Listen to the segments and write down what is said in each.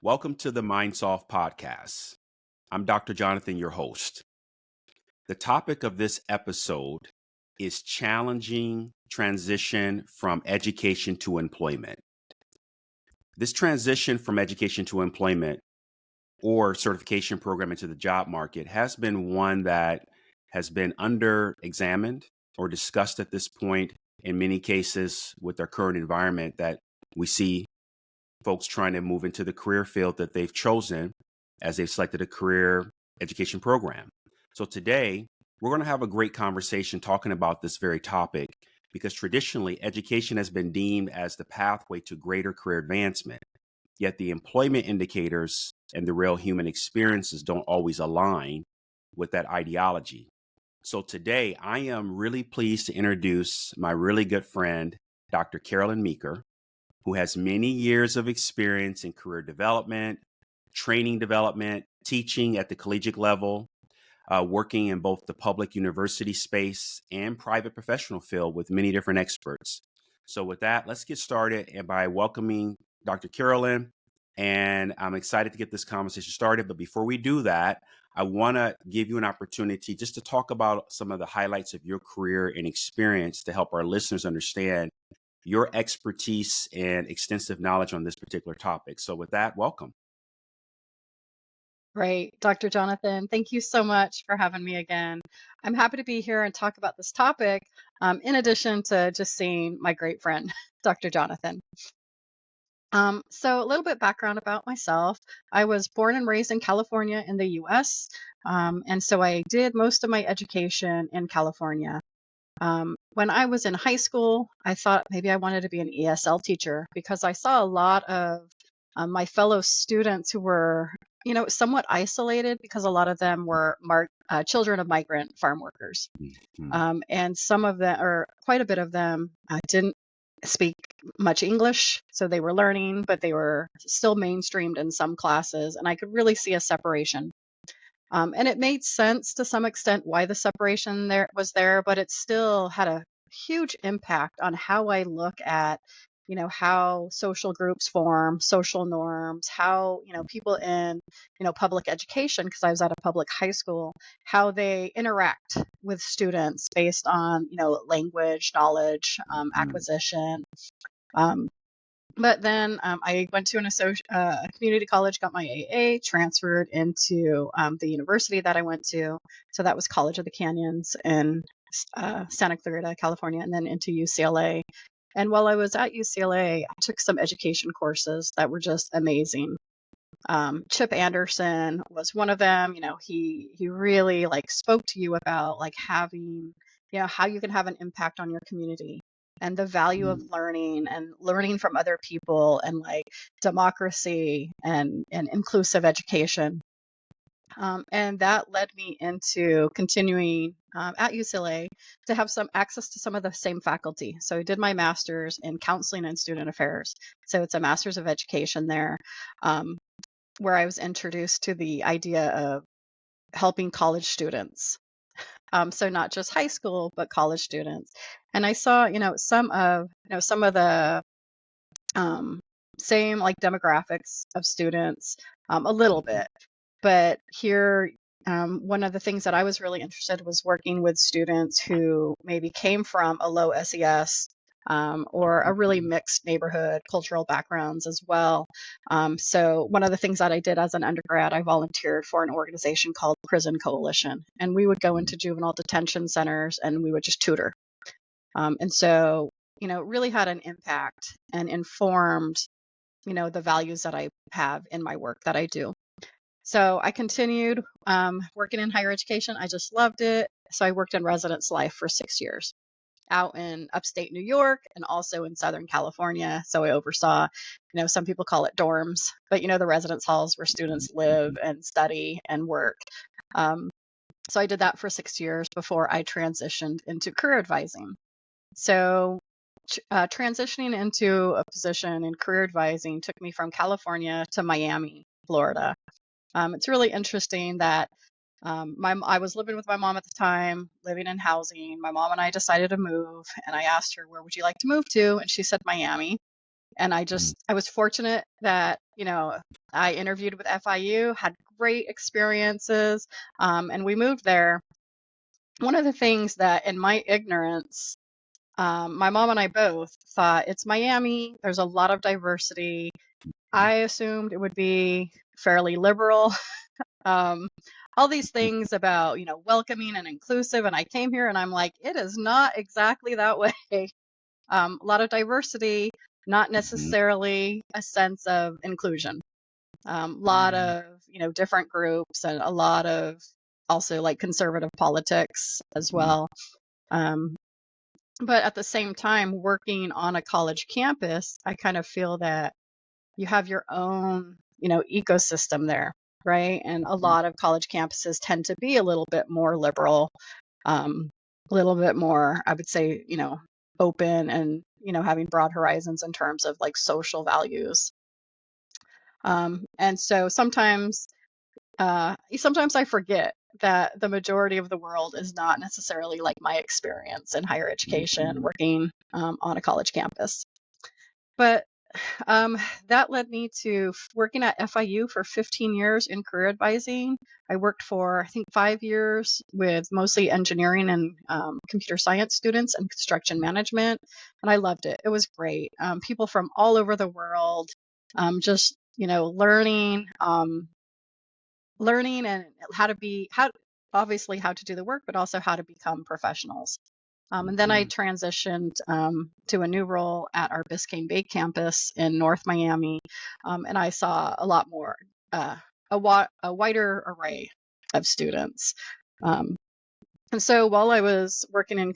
Welcome to the MindSolve podcast. I'm Dr. Jonathan, your host. The topic of this episode is challenging transition from education to employment. This transition from education to employment or certification program into the job market has been one that has been under examined or discussed at this point in many cases with our current environment that we see folks trying to move into the career field that they've chosen as they've selected a career education program. So today, we're going to have a great conversation talking about this very topic because traditionally, education has been deemed as the pathway to greater career advancement. Yet the employment indicators and the real human experiences don't always align with that ideology. So today, I am really pleased to introduce my really good friend, Dr. Carolyn Meeker, who has many years of experience in career development, training development, teaching at the collegiate level, working in both the public university space and private professional field with many different experts. So with that, let's get started and by welcoming Dr. Carolyn. And I'm excited to get this conversation started. But before we do that, I want to give you an opportunity just to talk about some of the highlights of your career and experience to help our listeners understand your expertise and extensive knowledge on this particular topic. So with that, welcome. Great, Dr. Jonathan. Thank you so much for having me again. I'm happy to be here and talk about this topic, in addition to just seeing my great friend, Dr. Jonathan. So a little bit background about myself. I was born and raised in California in the US. And so I did most of my education in California. When I was in high school, I thought maybe I wanted to be an ESL teacher because I saw a lot of my fellow students who were, somewhat isolated because a lot of them were children of migrant farm workers. And some of them, or quite a bit of them, didn't speak much English. So they were learning, but they were still mainstreamed in some classes. And I could really see a separation. And it made sense to some extent why the separation there was there, but it still had a huge impact on how I look at, how social groups form, social norms, how, people in, public education, because I was at a public high school, how they interact with students based on, language, knowledge, acquisition. But then I went to a community college, got my AA, transferred into the university that I went to. So that was College of the Canyons in Santa Clarita, California, and then into UCLA. And while I was at UCLA, I took some education courses that were just amazing. Chip Anderson was one of them. He really spoke to you about having, how you can have an impact on your community and the value of learning and learning from other people and democracy and inclusive education. And that led me into continuing at UCLA to have some access to some of the same faculty. So I did my master's in counseling and student affairs. So it's a master's of education there, where I was introduced to the idea of helping college students. So not just high school, but college students. And I saw, some of the same demographics of students, a little bit. But here, one of the things that I was really interested was working with students who maybe came from a low SES or a really mixed neighborhood, cultural backgrounds as well. So one of the things that I did as an undergrad, I volunteered for an organization called Prison Coalition, and we would go into juvenile detention centers and we would just tutor. And so, it really had an impact and informed, the values that I have in my work that I do. So I continued working in higher education. I just loved it. So I worked in residence life for 6 years out in upstate New York and also in Southern California. So I oversaw, some people call it dorms, but, the residence halls where students live and study and work. So I did that for 6 years before I transitioned into career advising. So transitioning into a position in career advising took me from California to Miami, Florida. It's really interesting that I was living with my mom at the time, living in housing. My mom and I decided to move, and I asked her, where would you like to move to? And she said, Miami. And I was fortunate that, I interviewed with FIU, had great experiences, and we moved there. One of the things that in my ignorance, my mom and I both thought it's Miami, there's a lot of diversity. I assumed it would be fairly liberal. Um, all these things about, welcoming and inclusive. And I came here and I'm like, it is not exactly that way. A lot of diversity, not necessarily a sense of inclusion. Lot of, different groups and a lot of also like conservative politics as well. But at the same time, working on a college campus, I kind of feel that you have your own, ecosystem there, right? And a lot of college campuses tend to be a little bit more liberal, a little bit more, I would say, open and, having broad horizons in terms of like social values. And so sometimes I forget that the majority of the world is not necessarily like my experience in higher education working on a college campus. But that led me to working at FIU for 15 years in career advising. I worked for, I think, 5 years with mostly engineering and computer science students and construction management. And I loved it. It was great. People from all over the world, just, learning and obviously how to do the work, but also how to become professionals. And then I transitioned to a new role at our Biscayne Bay campus in North Miami, and I saw a lot more, a wider array of students. And so while I was working in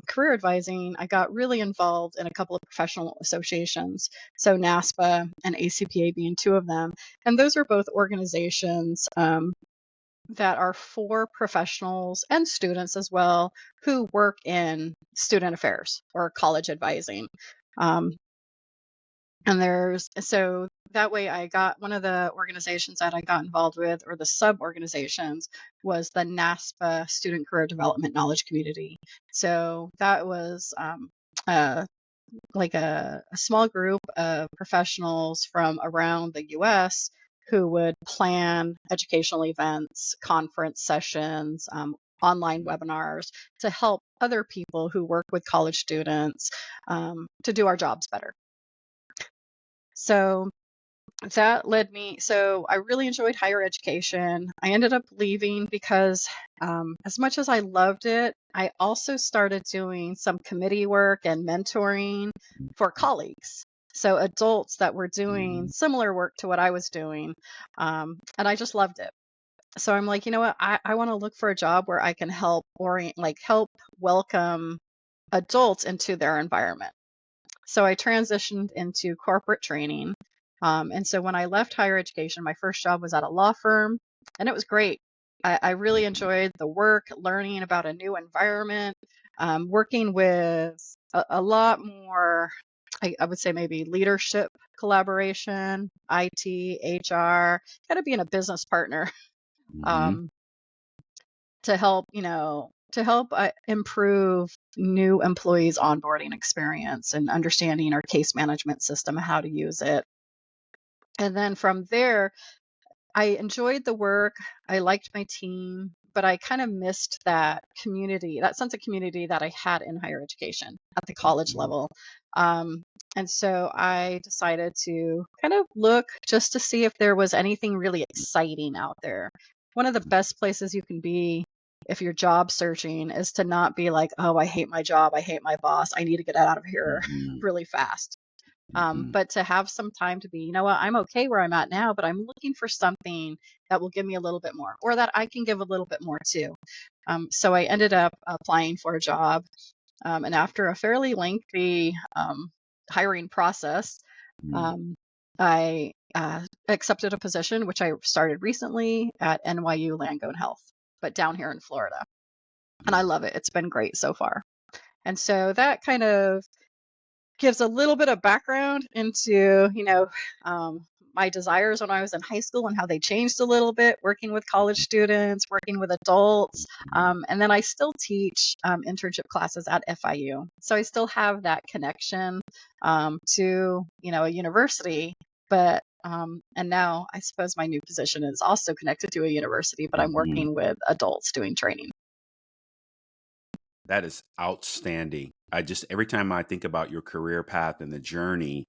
career advising, I got really involved in a couple of professional associations, so NASPA and ACPA being two of them. And those are both organizations that are for professionals and students as well who work in student affairs or college advising. So that way I got one of the organizations that I got involved with, or the sub organizations, was the NASPA Student Career Development Knowledge Community. So that was like a small group of professionals from around the US who would plan educational events, conference sessions, online webinars to help other people who work with college students to do our jobs better. So so I really enjoyed higher education. I ended up leaving because as much as I loved it, I also started doing some committee work and mentoring for colleagues. So adults that were doing similar work to what I was doing. And I just loved it. So I'm like, you know what? I want to look for a job where I can help help welcome adults into their environment. So I transitioned into corporate training. And so when I left higher education, my first job was at a law firm, and it was great. I really enjoyed the work, learning about a new environment, working with a lot more, I would say maybe leadership collaboration, IT, HR, kind of being a business partner to help, improve new employees' onboarding experience and understanding our case management system, how to use it. And then from there, I enjoyed the work. I liked my team, but I kind of missed that community, that sense of community that I had in higher education at the college level. And so I decided to kind of look just to see if there was anything really exciting out there. One of the best places you can be if you're job searching is to not be like, oh, I hate my job. I hate my boss. I need to get out of here really fast. But to have some time to be, you know what, I'm okay where I'm at now, but I'm looking for something that will give me a little bit more, or that I can give a little bit more too. So I ended up applying for a job. And after a fairly lengthy hiring process, I accepted a position, which I started recently at NYU Langone Health, but down here in Florida. And I love it. It's been great so far. And so that kind of gives a little bit of background into, my desires when I was in high school and how they changed a little bit, working with college students, working with adults. And then I still teach internship classes at FIU. So I still have that connection to, a university. But and now I suppose my new position is also connected to a university, but I'm Mhm. working with adults doing training. That is outstanding. Every time I think about your career path and the journey,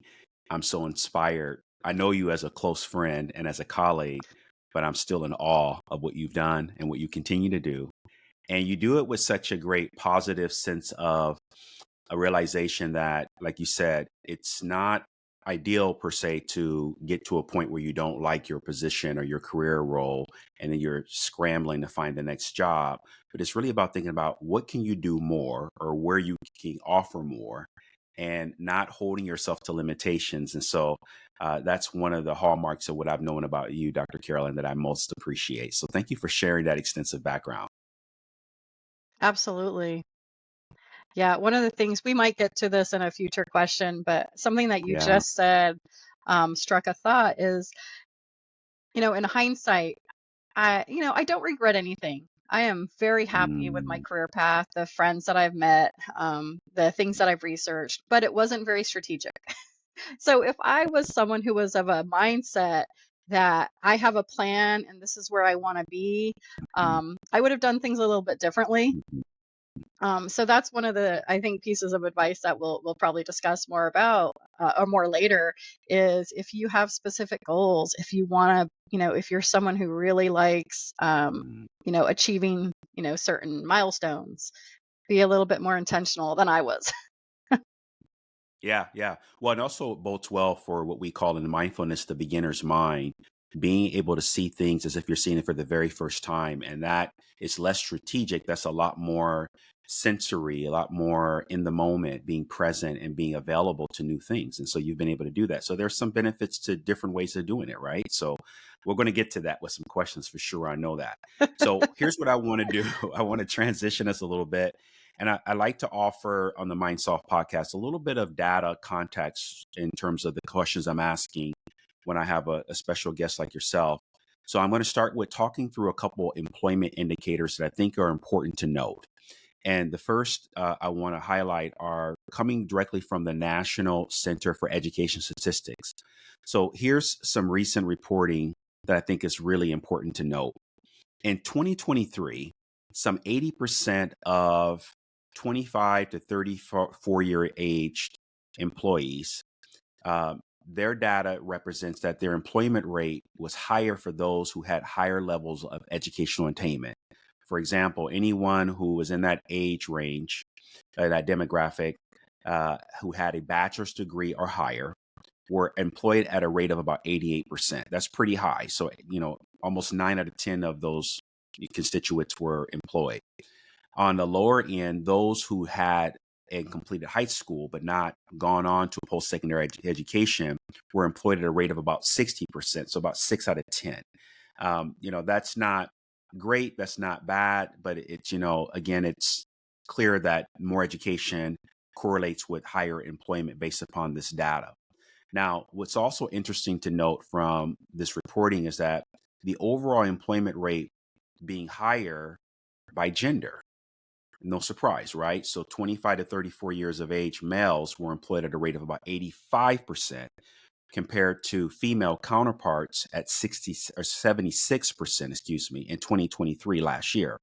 I'm so inspired. I know you as a close friend and as a colleague, but I'm still in awe of what you've done and what you continue to do. And you do it with such a great positive sense of a realization that, like you said, it's not ideal per se to get to a point where you don't like your position or your career role and then you're scrambling to find the next job. But it's really about thinking about what can you do more or where you can offer more and not holding yourself to limitations. And so that's one of the hallmarks of what I've known about you, Dr. Carolyn, that I most appreciate. So thank you for sharing that extensive background. Absolutely. Yeah, one of the things we might get to this in a future question, but something that you Yeah. just said struck a thought is, in hindsight, I don't regret anything. I am very happy with my Mm, career path, the friends that I've met, the things that I've researched, but it wasn't very strategic. So if I was someone who was of a mindset that I have a plan and this is where I want to be, mm, I would have done things a little bit differently. mm, So that's one of the, I think, pieces of advice that we'll probably discuss more about or more later is if you have specific goals, if you want to, if you're someone who really likes, mm. achieving, certain milestones, be a little bit more intentional than I was. Yeah, yeah. Well, and also bodes well for what we call in mindfulness the beginner's mind, being able to see things as if you're seeing it for the very first time. And that is less strategic. That's a lot more sensory, a lot more in the moment, being present and being available to new things. And so you've been able to do that. So there's some benefits to different ways of doing it, right? So we're going to get to that with some questions for sure. I know that. So here's what I want to do. I want to transition us a little bit and I like to offer on the MindSoft podcast a little bit of data context in terms of the questions I'm asking when I have a special guest like yourself. So I'm going to start with talking through a couple employment indicators that I think are important to note. And the first I want to highlight are coming directly from the National Center for Education Statistics. So here's some recent reporting that I think is really important to note. In 2023, some 80% of 25 to 34-year aged employees, their data represents that their employment rate was higher for those who had higher levels of educational attainment. For example, anyone who was in that age range, that demographic, who had a bachelor's degree or higher, were employed at a rate of about 88%. That's pretty high. So, almost 9 out of 10 of those constituents were employed. On the lower end, those who had and completed high school but not gone on to post-secondary education were employed at a rate of about 60%. So about 6 out of 10. That's not great. That's not bad, but it's, again, it's clear that more education correlates with higher employment based upon this data. Now, what's also interesting to note from this reporting is that the overall employment rate being higher by gender. No surprise, right? So 25 to 34 years of age males were employed at a rate of about 85% compared to female counterparts at 60 or 76%, excuse me, in 2023 last year.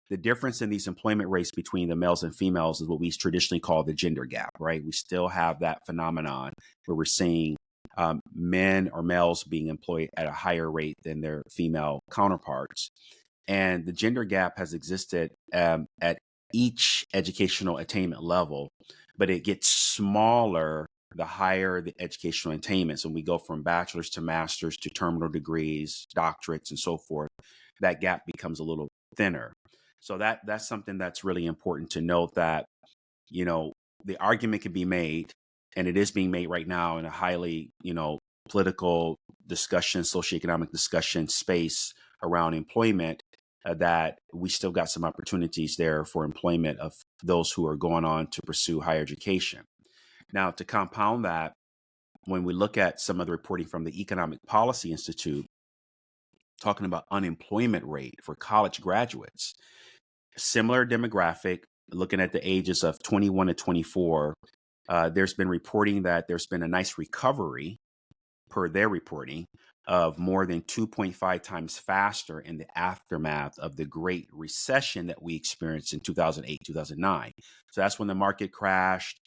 The difference in these employment rates between the males and females is what we traditionally call the gender gap, right? We still have that phenomenon where we're seeing men or males being employed at a higher rate than their female counterparts. And the gender gap has existed at each educational attainment level, but it gets smaller the higher the educational attainment. So when we go from bachelor's to master's to terminal degrees, doctorates, and so forth, that gap becomes a little thinner. So that's something that's really important to note that, you know, the argument can be made, and it is being made right now in a highly, political discussion, socioeconomic discussion space around employment, that we still got some opportunities there for employment of those who are going on to pursue higher education. Now, to compound that, when we look at some of the reporting from the Economic Policy Institute, talking about unemployment rate for college graduates, similar demographic, looking at the ages of 21 to 24, there's been reporting that there's been a nice recovery per their reporting of more than 2.5 times faster in the aftermath of the Great Recession that we experienced in 2008, 2009. So that's when the market crashed.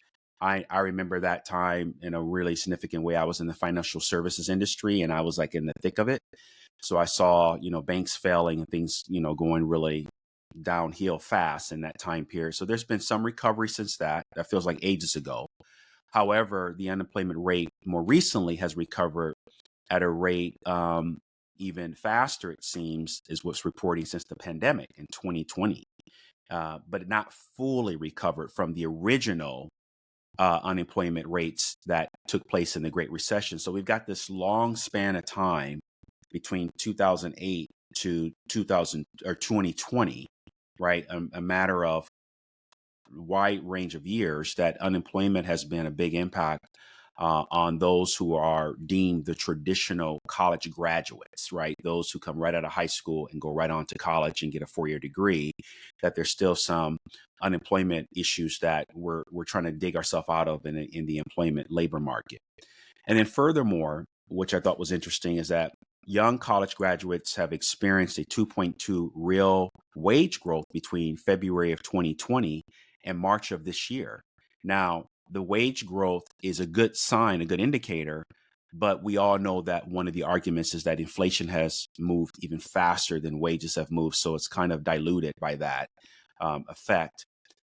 I remember that time in a really significant way. I was in the financial services industry and I was like in the thick of it. So I saw, banks failing and things, going really downhill fast in that time period. So there's been some recovery since that. That feels like ages ago. However, the unemployment rate more recently has recovered at a rate even faster, it seems, is what's reporting since the pandemic in 2020, but not fully recovered from the original unemployment rates that took place in the Great Recession. So we've got this long span of time between 2008 to 2020, right? A matter of wide range of years that unemployment has been a big impact on those who are deemed the traditional college graduates, right? Those who come right out of high school and go right on to college and get a 4-year degree, that there's still some unemployment issues that we're trying to dig ourselves out of in the employment labor market. And then furthermore, which I thought was interesting, is that young college graduates have experienced a 2.2 real wage growth between February of 2020 and March of this year. Now, the wage growth is a good sign, a good indicator, but we all know that one of the arguments is that inflation has moved even faster than wages have moved. So it's kind of diluted by that effect.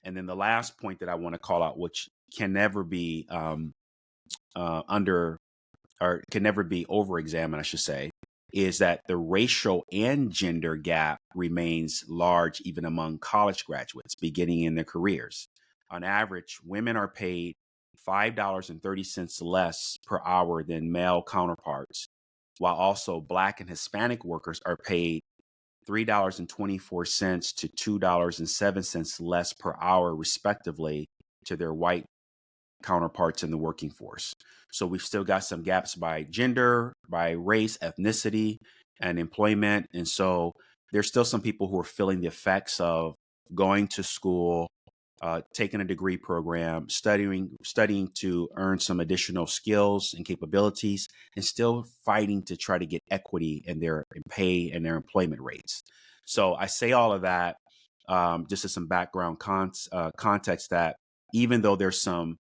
And then the last point that I want to call out, which can never be can never be over-examined, I should say, is that the racial and gender gap remains large even among college graduates beginning in their careers. On average, women are paid $5.30 less per hour than male counterparts, while also Black and Hispanic workers are paid $3.24 to $2.07 less per hour, respectively, to their white counterparts in the working force. So we've still got some gaps by gender, by race, ethnicity, and employment. And so there's still some people who are feeling the effects of going to school, taking a degree program, studying to earn some additional skills and capabilities, and still fighting to try to get equity in their pay and their employment rates. So I say all of that just as some background context, that even though there's some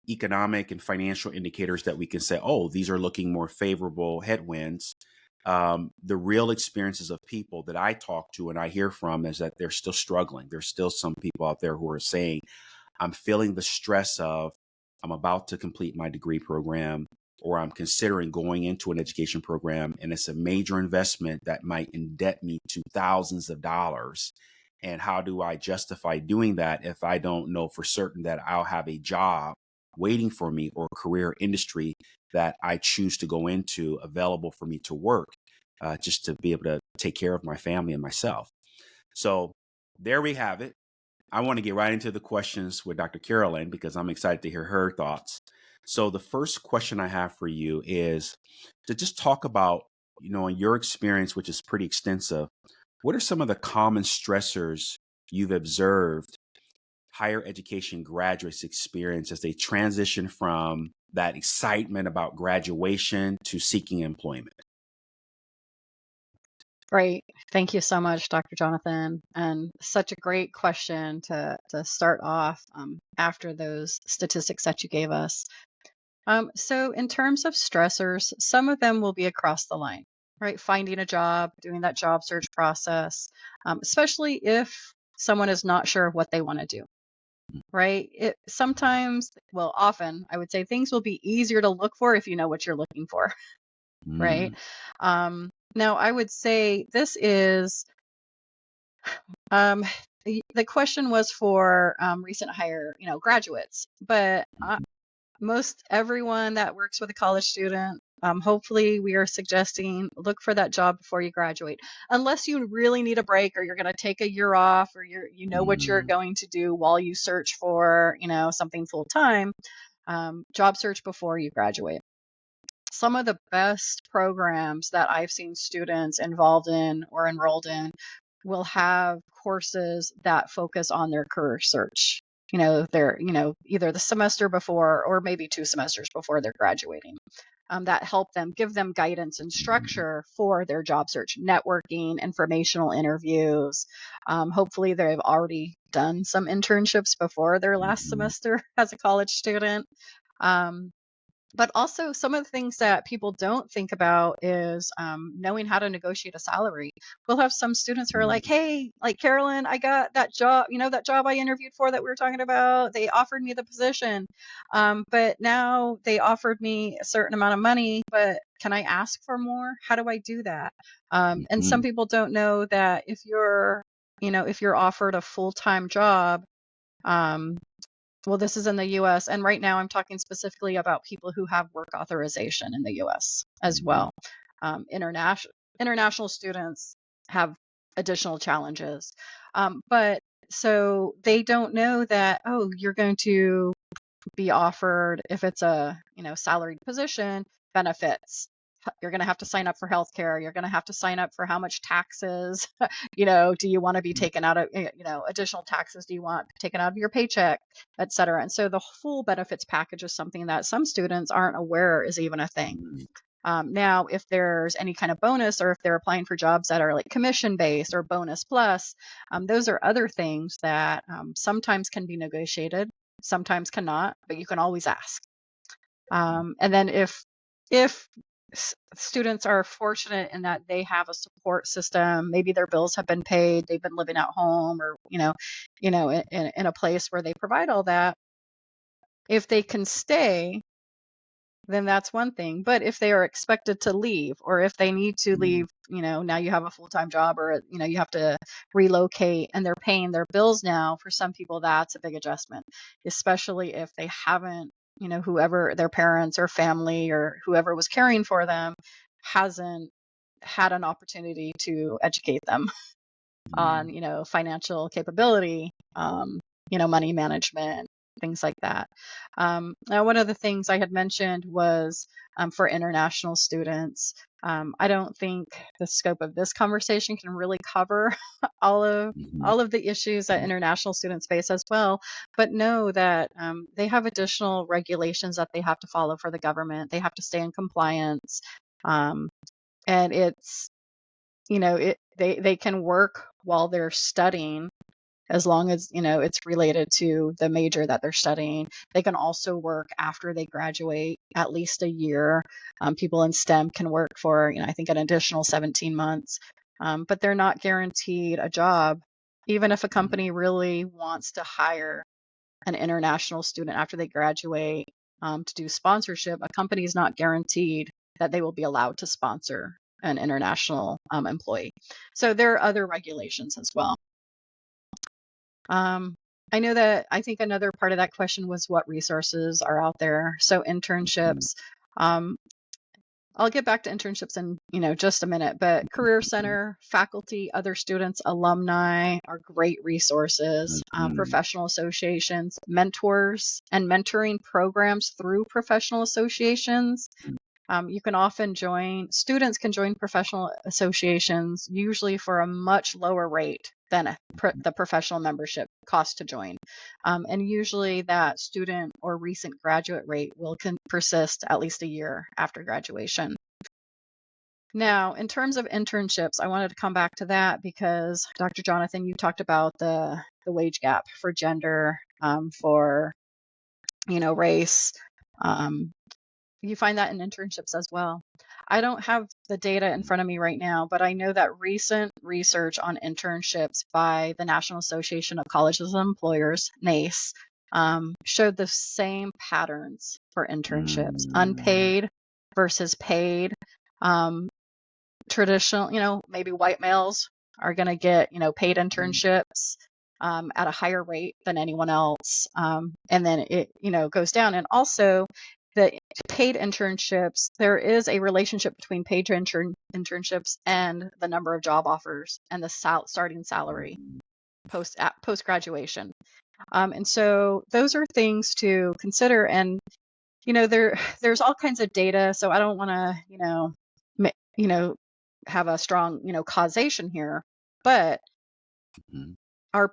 economic and financial indicators that we can say, oh, these are looking more favorable headwinds, the real experiences of people that I talk to and I hear from is that they're still struggling. There's still some people out there who are saying, I'm feeling the stress of, I'm about to complete my degree program, or I'm considering going into an education program, and it's a major investment that might indebt me to thousands of dollars. And how do I justify doing that if I don't know for certain that I'll have a job waiting for me or a career industry that I choose to go into available for me to work, just to be able to take care of my family and myself. So there we have it. I want to get right into the questions with Dr. Carolyn because I'm excited to hear her thoughts. So the first question I have for you is to just talk about, in your experience, which is pretty extensive, what are some of the common stressors you've observed higher education graduates experience as they transition from that excitement about graduation to seeking employment? Great. Thank you so much, Dr. Jonathan. And such a great question to start off after those statistics that you gave us. So in terms of stressors, some of them will be across the line, right? Finding a job, doing that job search process, especially if someone is not sure what they want to do, right? It sometimes, well, often I would say things will be easier to look for if you know what you're looking for, right? Now, I would say this is the question was for recent hire, graduates, but most everyone that works with a college student, hopefully we are suggesting look for that job before you graduate, unless you really need a break or you're going to take a year off or you know what you're going to do while you search for something full time. Job search before you graduate. some of the best programs that I've seen students involved in or enrolled in will have courses that focus on their career search. They're, either the semester before or maybe 2 semesters before they're graduating. That help them, give them guidance and structure for their job search, networking, informational interviews. Hopefully they've already done some internships before their last semester as a college student. But also some of the things that people don't think about is knowing how to negotiate a salary. We'll have some students who are like, hey, like Carolyn, I got that job, that job I interviewed for that we were talking about, they offered me the position. But now they offered me a certain amount of money, but can I ask for more? How do I do that? And some people don't know that if you're offered a full-time job, well, this is in the US, and right now I'm talking specifically about people who have work authorization in the US as well. International students have additional challenges. But so they don't know that, oh, you're going to be offered, if it's a salaried position, benefits. You're going to have to sign up for healthcare. You're going to have to sign up for how much taxes, do you want to be taken out of, additional taxes do you want taken out of your paycheck, et cetera. And so the full benefits package is something that some students aren't aware is even a thing. Now, if there's any kind of bonus, or if they're applying for jobs that are like commission based or bonus plus, those are other things that sometimes can be negotiated, sometimes cannot, but you can always ask. And then if students are fortunate in that they have a support system, maybe their bills have been paid, they've been living at home, or in a place where they provide all that, if they can stay, then that's one thing. But if they are expected to leave, or if they need to leave, now you have a full-time job, or you have to relocate and they're paying their bills now, for some people that's a big adjustment, especially if they haven't, whoever their parents or family or whoever was caring for them hasn't had an opportunity to educate them on financial capability, money management, things like that. Now, one of the things I had mentioned was for international students. I don't think the scope of this conversation can really cover all of the issues that international students face as well, but know that they have additional regulations that they have to follow for the government. They have to stay in compliance, and it's they can work while they're studying, as long as it's related to the major that they're studying. They can also work after they graduate at least a year. People in STEM can work for I think an additional 17 months, but they're not guaranteed a job. Even if a company really wants to hire an international student after they graduate to do sponsorship, a company is not guaranteed that they will be allowed to sponsor an international employee. So there are other regulations as well. I know that I think another part of that question was what resources are out there. So internships, I'll get back to internships in just a minute, but Career Center, faculty, other students, alumni are great resources. Professional associations, mentors, and mentoring programs through professional associations. You can often students can join professional associations, usually for a much lower rate than the professional membership cost to join. And usually that student or recent graduate rate will persist at least a year after graduation. Now, in terms of internships, I wanted to come back to that because Dr. Jonathan, you talked about the wage gap for gender, for race. You find that in internships as well. I don't have the data in front of me right now, but I know that recent research on internships by the National Association of Colleges and Employers, NACE, showed the same patterns for internships, unpaid versus paid. Traditional, maybe white males are going to get, paid internships at a higher rate than anyone else. And then it, goes down. And also, the paid internships, there is a relationship between paid internships and the number of job offers and the starting salary post graduation. And so those are things to consider. And there's all kinds of data, so I don't want to, have a strong, causation here, but Mhm. are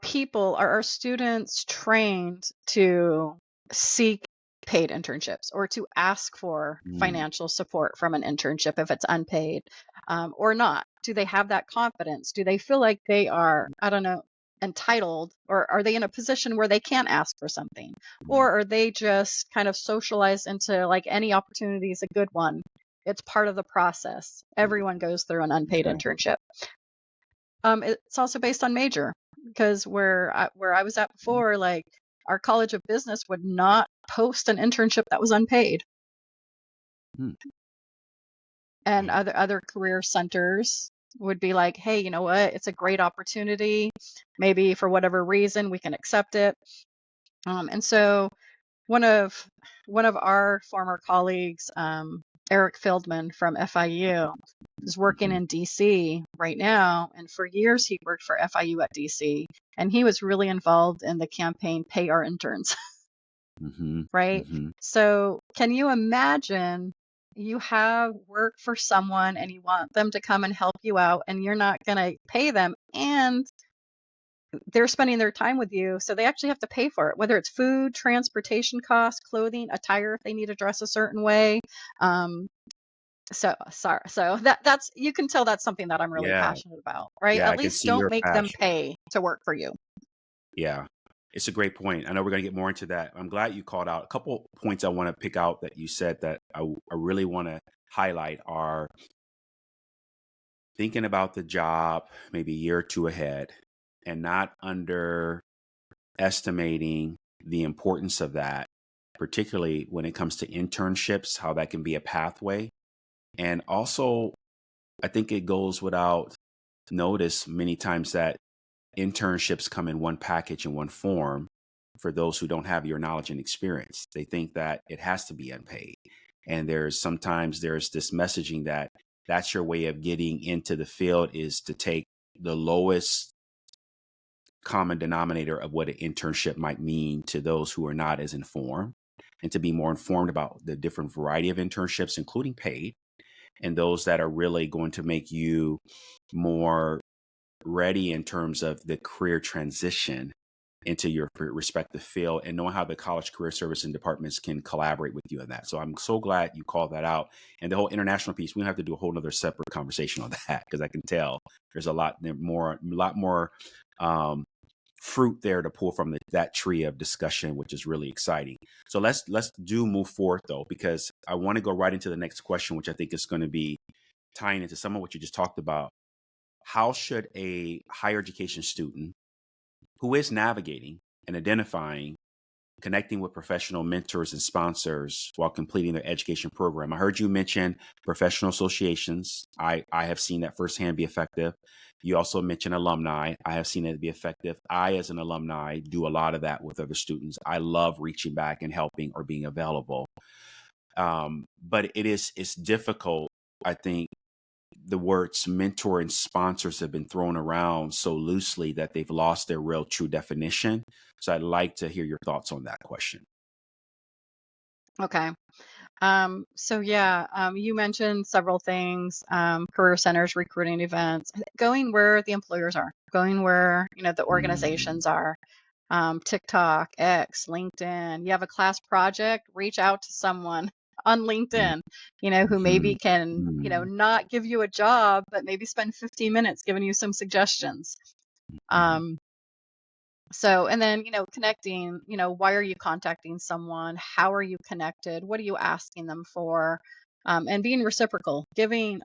our students trained to seek paid internships or to ask for Mm. financial support from an internship if it's unpaid, or not? Do they have that confidence? Do they feel like they are, I don't know, entitled, or are they in a position where they can ask for something? Mm. Or are they just kind of socialized into like any opportunity is a good one? It's part of the process. Everyone goes through an unpaid Okay. internship. It's also based on major, because where I was at Mm. before, like our College of Business would not post an internship that was unpaid, Mm. and Right. other career centers would be like, hey, you know what? It's a great opportunity. Maybe for whatever reason we can accept it. And so one of our former colleagues, Eric Fieldman from FIU, is working Mhm. in DC right now, and for years he worked for FIU at DC, and he was really involved in the campaign Pay Our Interns, Mhm. right? Mhm. So can you imagine you have work for someone and you want them to come and help you out, and you're not going to pay them, and they're spending their time with you, so they actually have to pay for it, whether it's food, transportation costs, clothing, attire if they need to dress a certain way. Um, so sorry. So that's, you can tell that's something that I'm really Yeah. passionate about, right? Yeah, At I can least see don't your make them passion. pay to work for you. Yeah. It's a great point. I know we're going to get more into that. I'm glad you called out a couple points I want to pick out that you said that I really want to highlight are thinking about the job maybe a year or two ahead and not underestimating the importance of that, particularly when it comes to internships, how that can be a pathway. And also, I think it goes without notice many times that internships come in one package in one form for those who don't have your knowledge and experience. They think that it has to be unpaid. And there's this messaging that that's your way of getting into the field is to take the lowest common denominator of what an internship might mean to those who are not as informed, and to be more informed about the different variety of internships, including paid, and those that are really going to make you more ready in terms of the career transition into your respective field, and knowing how the college career service and departments can collaborate with you in that. So I'm so glad you called that out. And the whole international piece, we don't have to do a whole nother separate conversation on that, because I can tell there's a lot more fruit there to pull from that tree of discussion, which is really exciting. So let's move forward though, because I want to go right into the next question, which I think is going to be tying into some of what you just talked about. How should a higher education student who is navigating and identifying, connecting with professional mentors and sponsors while completing their education program? I heard you mention professional associations. I have seen that firsthand be effective. You also mentioned alumni. I have seen it be effective. I, as an alumni, do a lot of that with other students. I love reaching back and helping or being available. But it's difficult, I think. The words mentor and sponsors have been thrown around so loosely that they've lost their real true definition. So I'd like to hear your thoughts on that question. Okay. So yeah, you mentioned several things, career centers, recruiting events, going where the employers are, going where, the Mm. organizations are. TikTok, X, LinkedIn. You have a class project, reach out to someone on LinkedIn, who maybe Mhm. can, Mm. not give you a job, but maybe spend 15 minutes giving you some suggestions. Mhm. Um, so, and then, connecting, why are you contacting someone? How are you connected? What are you asking them for? And being reciprocal,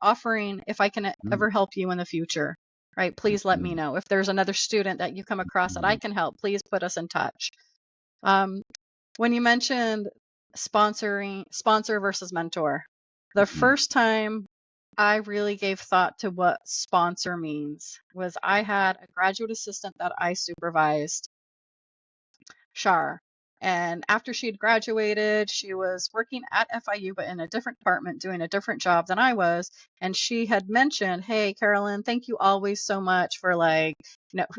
offering, if I can Mm. ever help you in the future, right? Please let me Mhm. know. If there's another student that you come across that I Mhm. can help, please put us in touch. Um, when you mentioned sponsor versus mentor, the Mhm. first time I really gave thought to what sponsor means was I had a graduate assistant that I supervised, Shar. And after she had graduated, she was working at FIU, but in a different department, doing a different job than I was. And she had mentioned, hey, Carolyn, thank you always so much for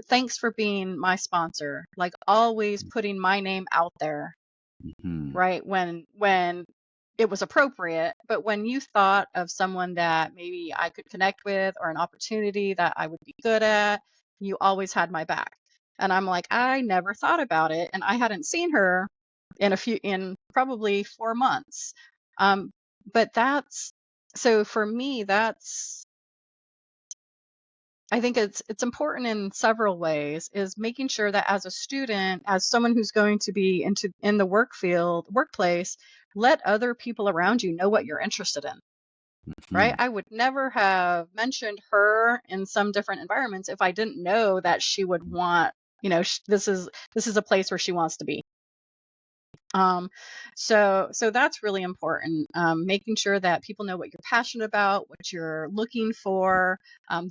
thanks for being my sponsor, like always putting my name out there, Mhm. right? When it was appropriate. But when you thought of someone that maybe I could connect with or an opportunity that I would be good at, you always had my back. And I'm like, I never thought about it. And I hadn't seen her in probably 4 months. Um, but so for me, I think it's important in several ways, is making sure that as a student, as someone who's going to be in the workplace, let other people around you know what you're interested in, right? Mhm. I would never have mentioned her in some different environments if I didn't know that she would want, this is a place where she wants to be. So that's really important. Making sure that people know what you're passionate about, what you're looking for,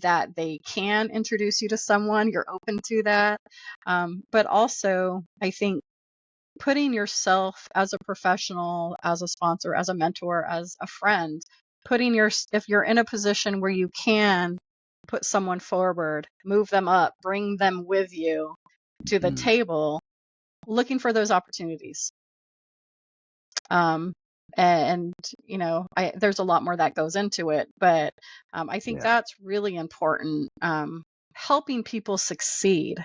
that they can introduce you to someone, you're open to that. But also, I think putting yourself as a professional, as a sponsor, as a mentor, as a friend, if you're in a position where you can put someone forward, move them up, bring them with you to the Mhm. table, looking for those opportunities. Um, and there's a lot more that goes into it, but I think Yeah. that's really important. Helping people succeed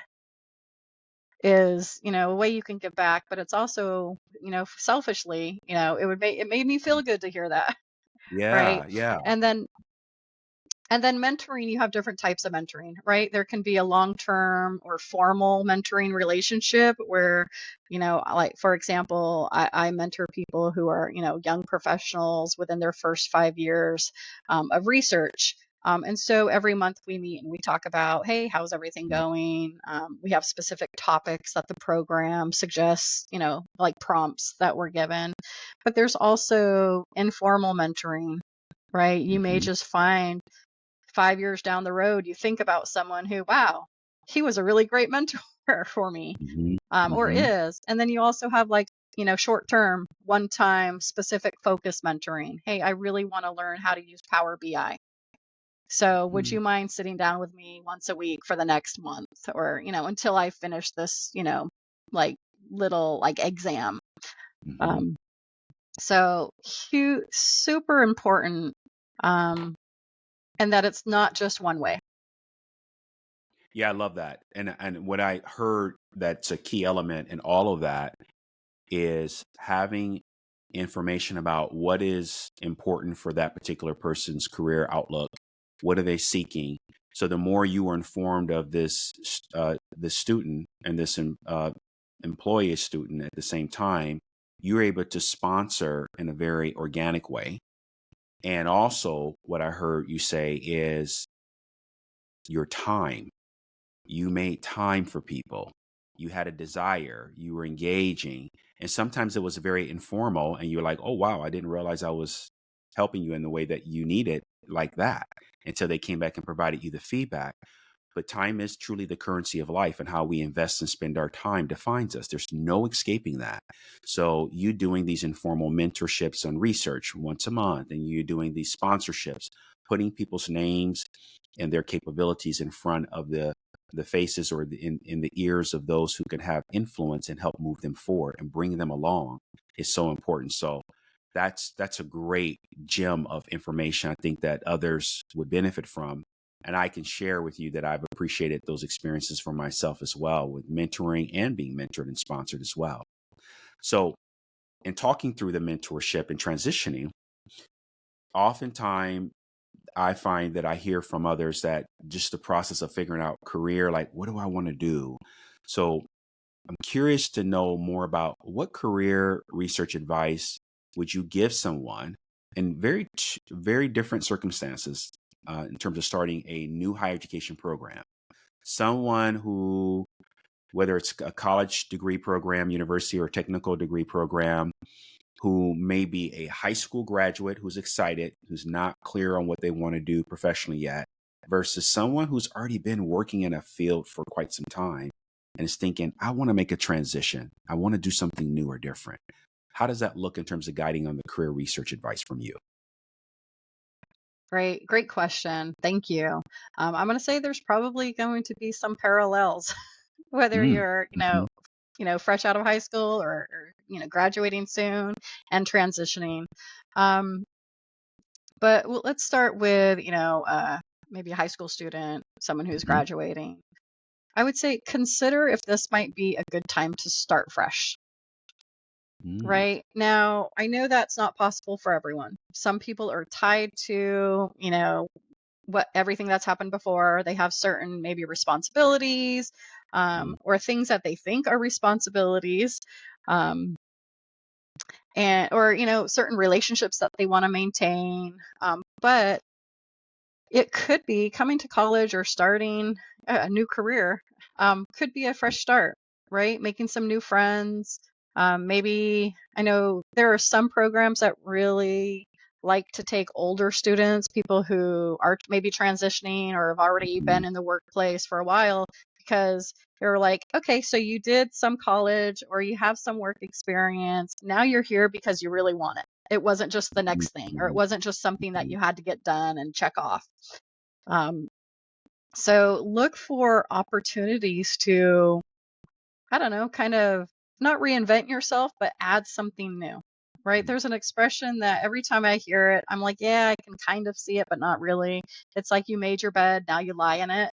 is, a way you can give back, but it's also, selfishly, it made me feel good to hear that, right? Yeah. Yeah. And then mentoring, you have different types of mentoring, right? There can be a long-term or formal mentoring relationship where, like, for example, I mentor people who are, young professionals within their first 5 years of research. And so every month we meet and we talk about, hey, how's everything going? We have specific topics that the program suggests, like prompts that we're given. But there's also informal mentoring, right? You may Mhm. just find 5 years down the road, you think about someone who, wow, he was a really great mentor for me, Mhm. or Mhm. is. And then you also have, like, short term, one time specific focus mentoring. Hey, I really want to learn how to use Power BI. So would Mhm. you mind sitting down with me once a week for the next month, or, until I finish this, like little like exam. Mhm. Um, so huge, super important. And that it's not just one way. Yeah, I love that. And what I heard that's a key element in all of that is having information about what is important for that particular person's career outlook. What are they seeking? So the more you are informed of this student and this employee student at the same time, you're able to sponsor in a very organic way. And also, what I heard you say is your time. You made time for people. You had a desire. You were engaging. And sometimes it was very informal. And you're like, oh, wow, I didn't realize I was helping you in the way that you needed, like that, until they came back and provided you the feedback. But time is truly the currency of life, and how we invest and spend our time defines us. There's no escaping that. So you doing these informal mentorships on research once a month, and you doing these sponsorships, putting people's names and their capabilities in front of the faces or in the ears of those who can have influence and help move them forward and bring them along is so important. So that's a great gem of information I think that others would benefit from. And I can share with you that I've appreciated those experiences for myself as well, with mentoring and being mentored and sponsored as well. So, in talking through the mentorship and transitioning, oftentimes I find that I hear from others that just the process of figuring out career, like, what do I want to do? So, I'm curious to know more about what career research advice would you give someone in very different circumstances, in terms of starting a new higher education program. Someone who, whether it's a college degree program, university or technical degree program, who may be a high school graduate who's excited, who's not clear on what they want to do professionally yet, versus someone who's already been working in a field for quite some time and is thinking, I want to make a transition. I want to do something new or different. How does that look in terms of guiding on the career research advice from you? Great question. Thank you. I'm going to say there's probably going to be some parallels, whether Mm. you're, Mhm. fresh out of high school or graduating soon and transitioning. Um, but let's start with, maybe a high school student, someone who's Mhm. graduating. I would say consider if this might be a good time to start fresh. Mm. Right now, I know that's not possible for everyone. Some people are tied to, what everything that's happened before. They have certain maybe responsibilities, Mm. or things that they think are responsibilities, um, and or certain relationships that they want to maintain. But it could be coming to college or starting a new career, could be a fresh start, right? Making some new friends. Maybe I know there are some programs that really like to take older students, people who are maybe transitioning or have already Mhm. been in the workplace for a while, because they're like, okay, so you did some college or you have some work experience. Now you're here because you really want it. It wasn't just the next thing, or it Mhm. wasn't just something that Mhm. you had to get done and check off. Um, so look for opportunities to, I don't know, kind of not reinvent yourself, but add something new, right? There's an expression that every time I hear it, I'm like, yeah, I can kind of see it, but not really. It's like you made your bed, now you lie in it.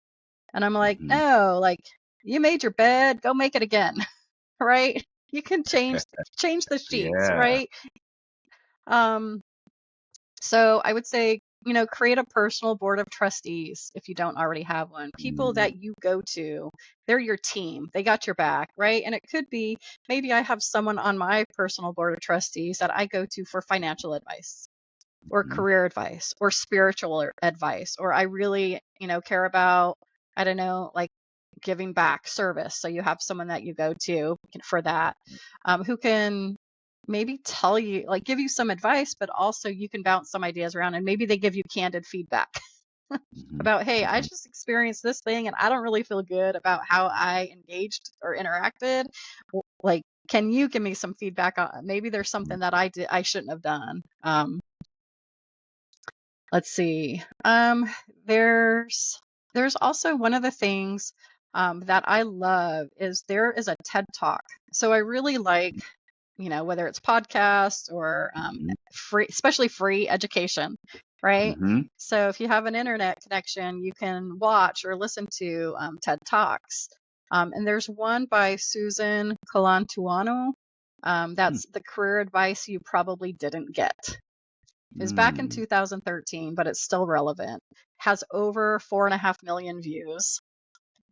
And I'm like, Mhm. no, like you made your bed, go make it again, right? You can change the sheets, Yeah. right? Um, So I would say, create a personal board of trustees if you don't already have one. People Mm. that you go to, they're your team. They got your back, right? And it could be maybe I have someone on my personal board of trustees that I go to for financial advice or Mhm. career advice or spiritual advice, or I really, care about, I don't know, like giving back service. So you have someone that you go to for that, who can maybe tell you, like give you some advice, but also you can bounce some ideas around and maybe they give you candid feedback Mhm. about, hey, I Mhm. just experienced this thing and I don't really feel good about how I engaged or interacted. Like, can you give me some feedback on maybe there's something that I shouldn't have done? Let's see. There's also one of the things that I love is there is a TED Talk. So I really like, whether it's podcasts or Mhm. free, especially free education, right? Mhm. So if you have an internet connection, you can watch or listen to TED Talks. And there's one by Susan Colantuono. Mm. That's the career advice you probably didn't get. It was back in Mm. 2013, but it's still relevant. Has over 4.5 million views.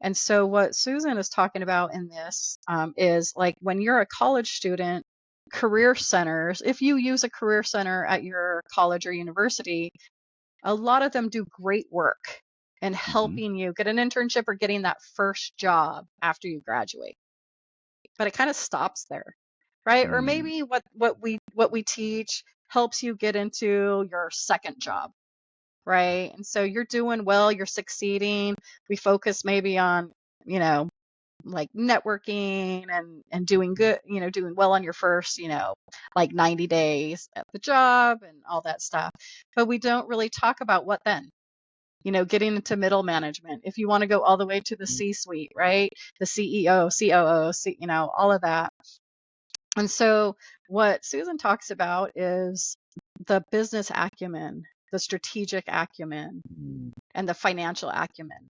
And so, what Susan is talking about in this is like when you're a college student, career centers, if you use a career center at your college or university, a lot of them do great work in Mhm. helping you get an internship or getting that first job after you graduate. But it kind of stops there, right? Or Mm. maybe what we teach helps you get into your second job, right? And so you're doing well, you're succeeding. We focus maybe on, you know, like networking and doing good, doing well on your first, like 90 days at the job and all that stuff. But we don't really talk about what then, getting into middle management. If you want to go all the way to the C-suite, right? The CEO, COO, all of that. And so what Susan talks about is the business acumen, the strategic acumen, Mm. and the financial acumen,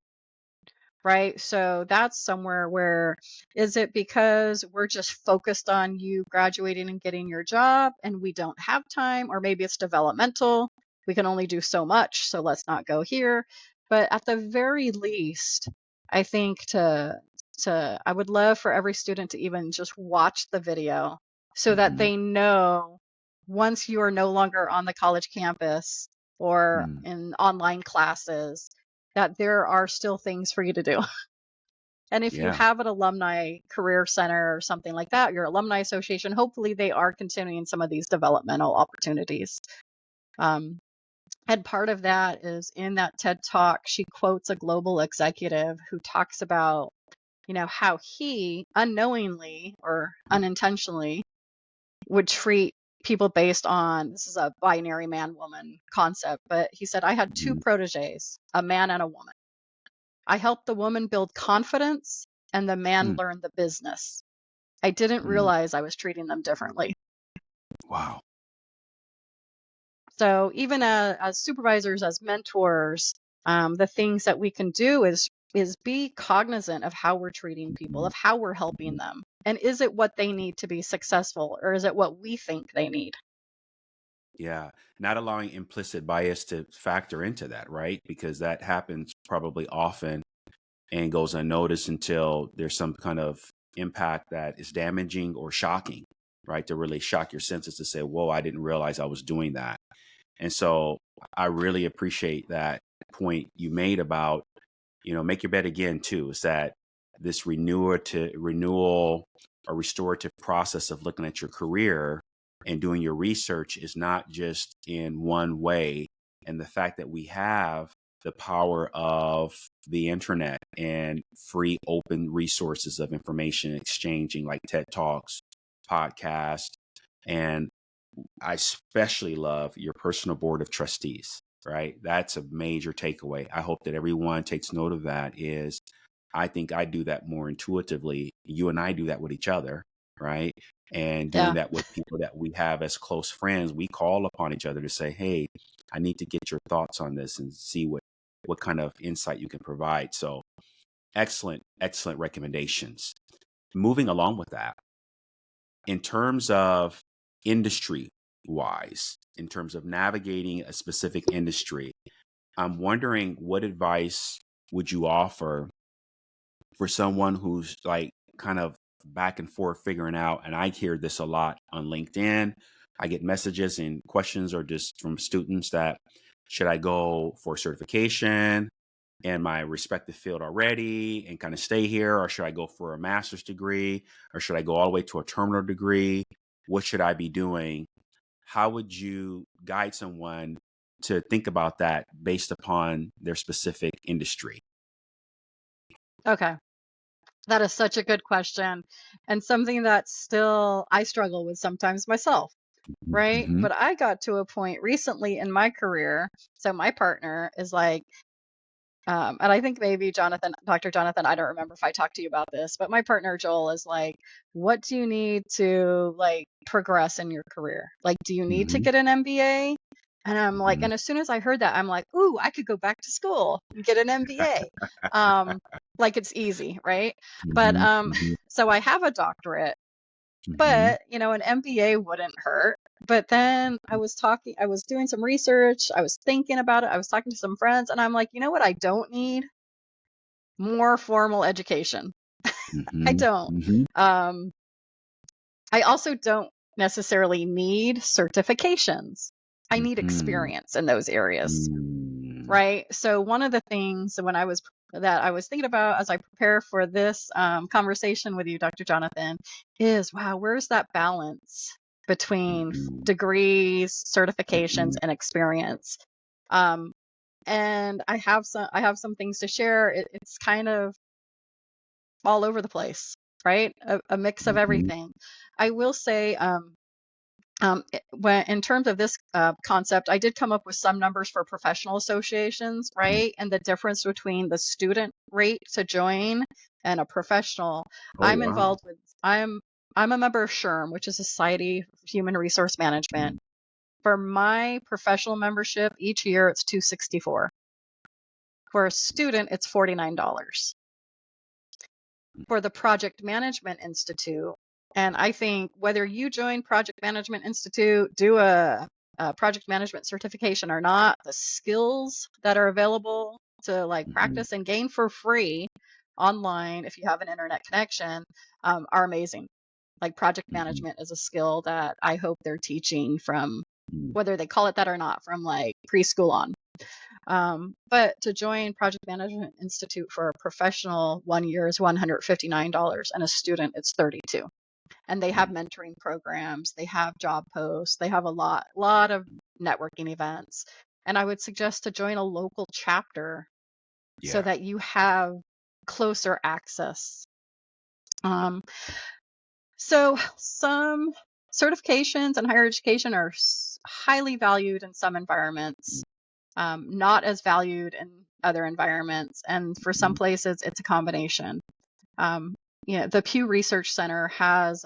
right? So that's somewhere where, is it because we're just focused on you graduating and getting your job and we don't have time? Or maybe it's developmental. We can only do so much, so let's not go here. But at the very least, I think I would love for every student to even just watch the video so that Mhm. they know once you are no longer on the college campus or Mm. in online classes, that there are still things for you to do. And if you Yeah. have an alumni career center or something like that, your alumni association, hopefully they are continuing some of these developmental opportunities. Um, and part of that is in that TED Talk, she quotes a global executive who talks about, how he unknowingly or unintentionally would treat people based on, this is a binary man woman concept, but he said, I had two Mhm. proteges, a man and a woman. I helped the woman build confidence and the man Mm. learn the business. I didn't realize I was treating them differently. Wow. So even as supervisors, as mentors, the things that we can do is be cognizant of how we're treating people, of how we're helping them. And is it what they need to be successful, or is it what we think they need? Yeah. Not allowing implicit bias to factor into that, right? Because that happens probably often and goes unnoticed until there's some kind of impact that is damaging or shocking, right? To really shock your senses to say, whoa, I didn't realize I was doing that. And so I really appreciate that point you made about, make your bed again too, is that this renewal or restorative process of looking at your career and doing your research is not just in one way. And the fact that we have the power of the internet and free open resources of information exchanging like TED Talks, podcasts, and I especially love your personal board of trustees, right? That's a major takeaway. I hope that everyone takes note of that. Is I think I do that more intuitively. You and I do that with each other, right? And doing Yeah. that with people that we have as close friends, we call upon each other to say, "Hey, I need to get your thoughts on this and see what kind of insight you can provide." So, excellent recommendations. Moving along with that, in terms of industry wise, in terms of navigating a specific industry, I'm wondering what advice would you offer for someone who's like kind of back and forth figuring out, and I hear this a lot on LinkedIn. I get messages and questions or just from students that should I go for certification in my respective field already and kind of stay here, or should I go for a master's degree, or should I go all the way to a terminal degree? What should I be doing? How would you guide someone to think about that based upon their specific industry? Okay. That is such a good question, and something that still I struggle with sometimes myself, right? Mm-hmm. But I got to a point recently in my career. So my partner is like, and I think maybe Dr. Jonathan, I don't remember if I talked to you about this, but my partner Joel is like, what do you need to like progress in your career? Like, do you need to Mm-hmm. get an MBA? And I'm like, Mm-hmm. and as soon as I heard that, I'm like, ooh, I could go back to school and get an MBA. Like it's easy, right? But Mm-hmm. Mm-hmm. so I have a doctorate, Mm-hmm. but an MBA wouldn't hurt. But then I was doing some research, I was thinking about it, I was talking to some friends, and I'm like, you know what I don't need? More formal education. I Mm-hmm. don't. Mm-hmm. Um, I also don't necessarily need certifications. I need Mm-hmm. experience in those areas, Mm-hmm. right? So one of the things that I was thinking about as I prepare for this conversation with you, Dr. Jonathan, is wow, where's that balance between Mm-hmm. degrees, certifications, Mm-hmm. and experience? Um, and I have some things to share. It's kind of all over the place, right? A mix of Mm-hmm. everything. I will say, when in terms of this concept, I did come up with some numbers for professional associations, right? And the difference between the student rate to join and a professional. Oh, I'm wow. involved with. I'm a member of SHRM, which is Society of Human Resource Management. For my professional membership, each year it's $264. For a student, it's $49 for the Project Management Institute. And I think whether you join Project Management Institute, do a project management certification or not, the skills that are available to like Mm-hmm. practice and gain for free online if you have an internet connection are amazing. Like project Mm-hmm. management is a skill that I hope they're teaching from Mm-hmm. whether they call it that or not, from like preschool on. But to join Project Management Institute for a professional 1 year is $159, and a student it's 32. And they have mentoring programs, they have job posts, they have a lot of networking events. And I would suggest to join a local chapter so Yeah. that you have closer access. Um, so some certifications in higher education are highly valued in some environments, not as valued in other environments. And for some places, it's a combination. Um, the Pew Research Center has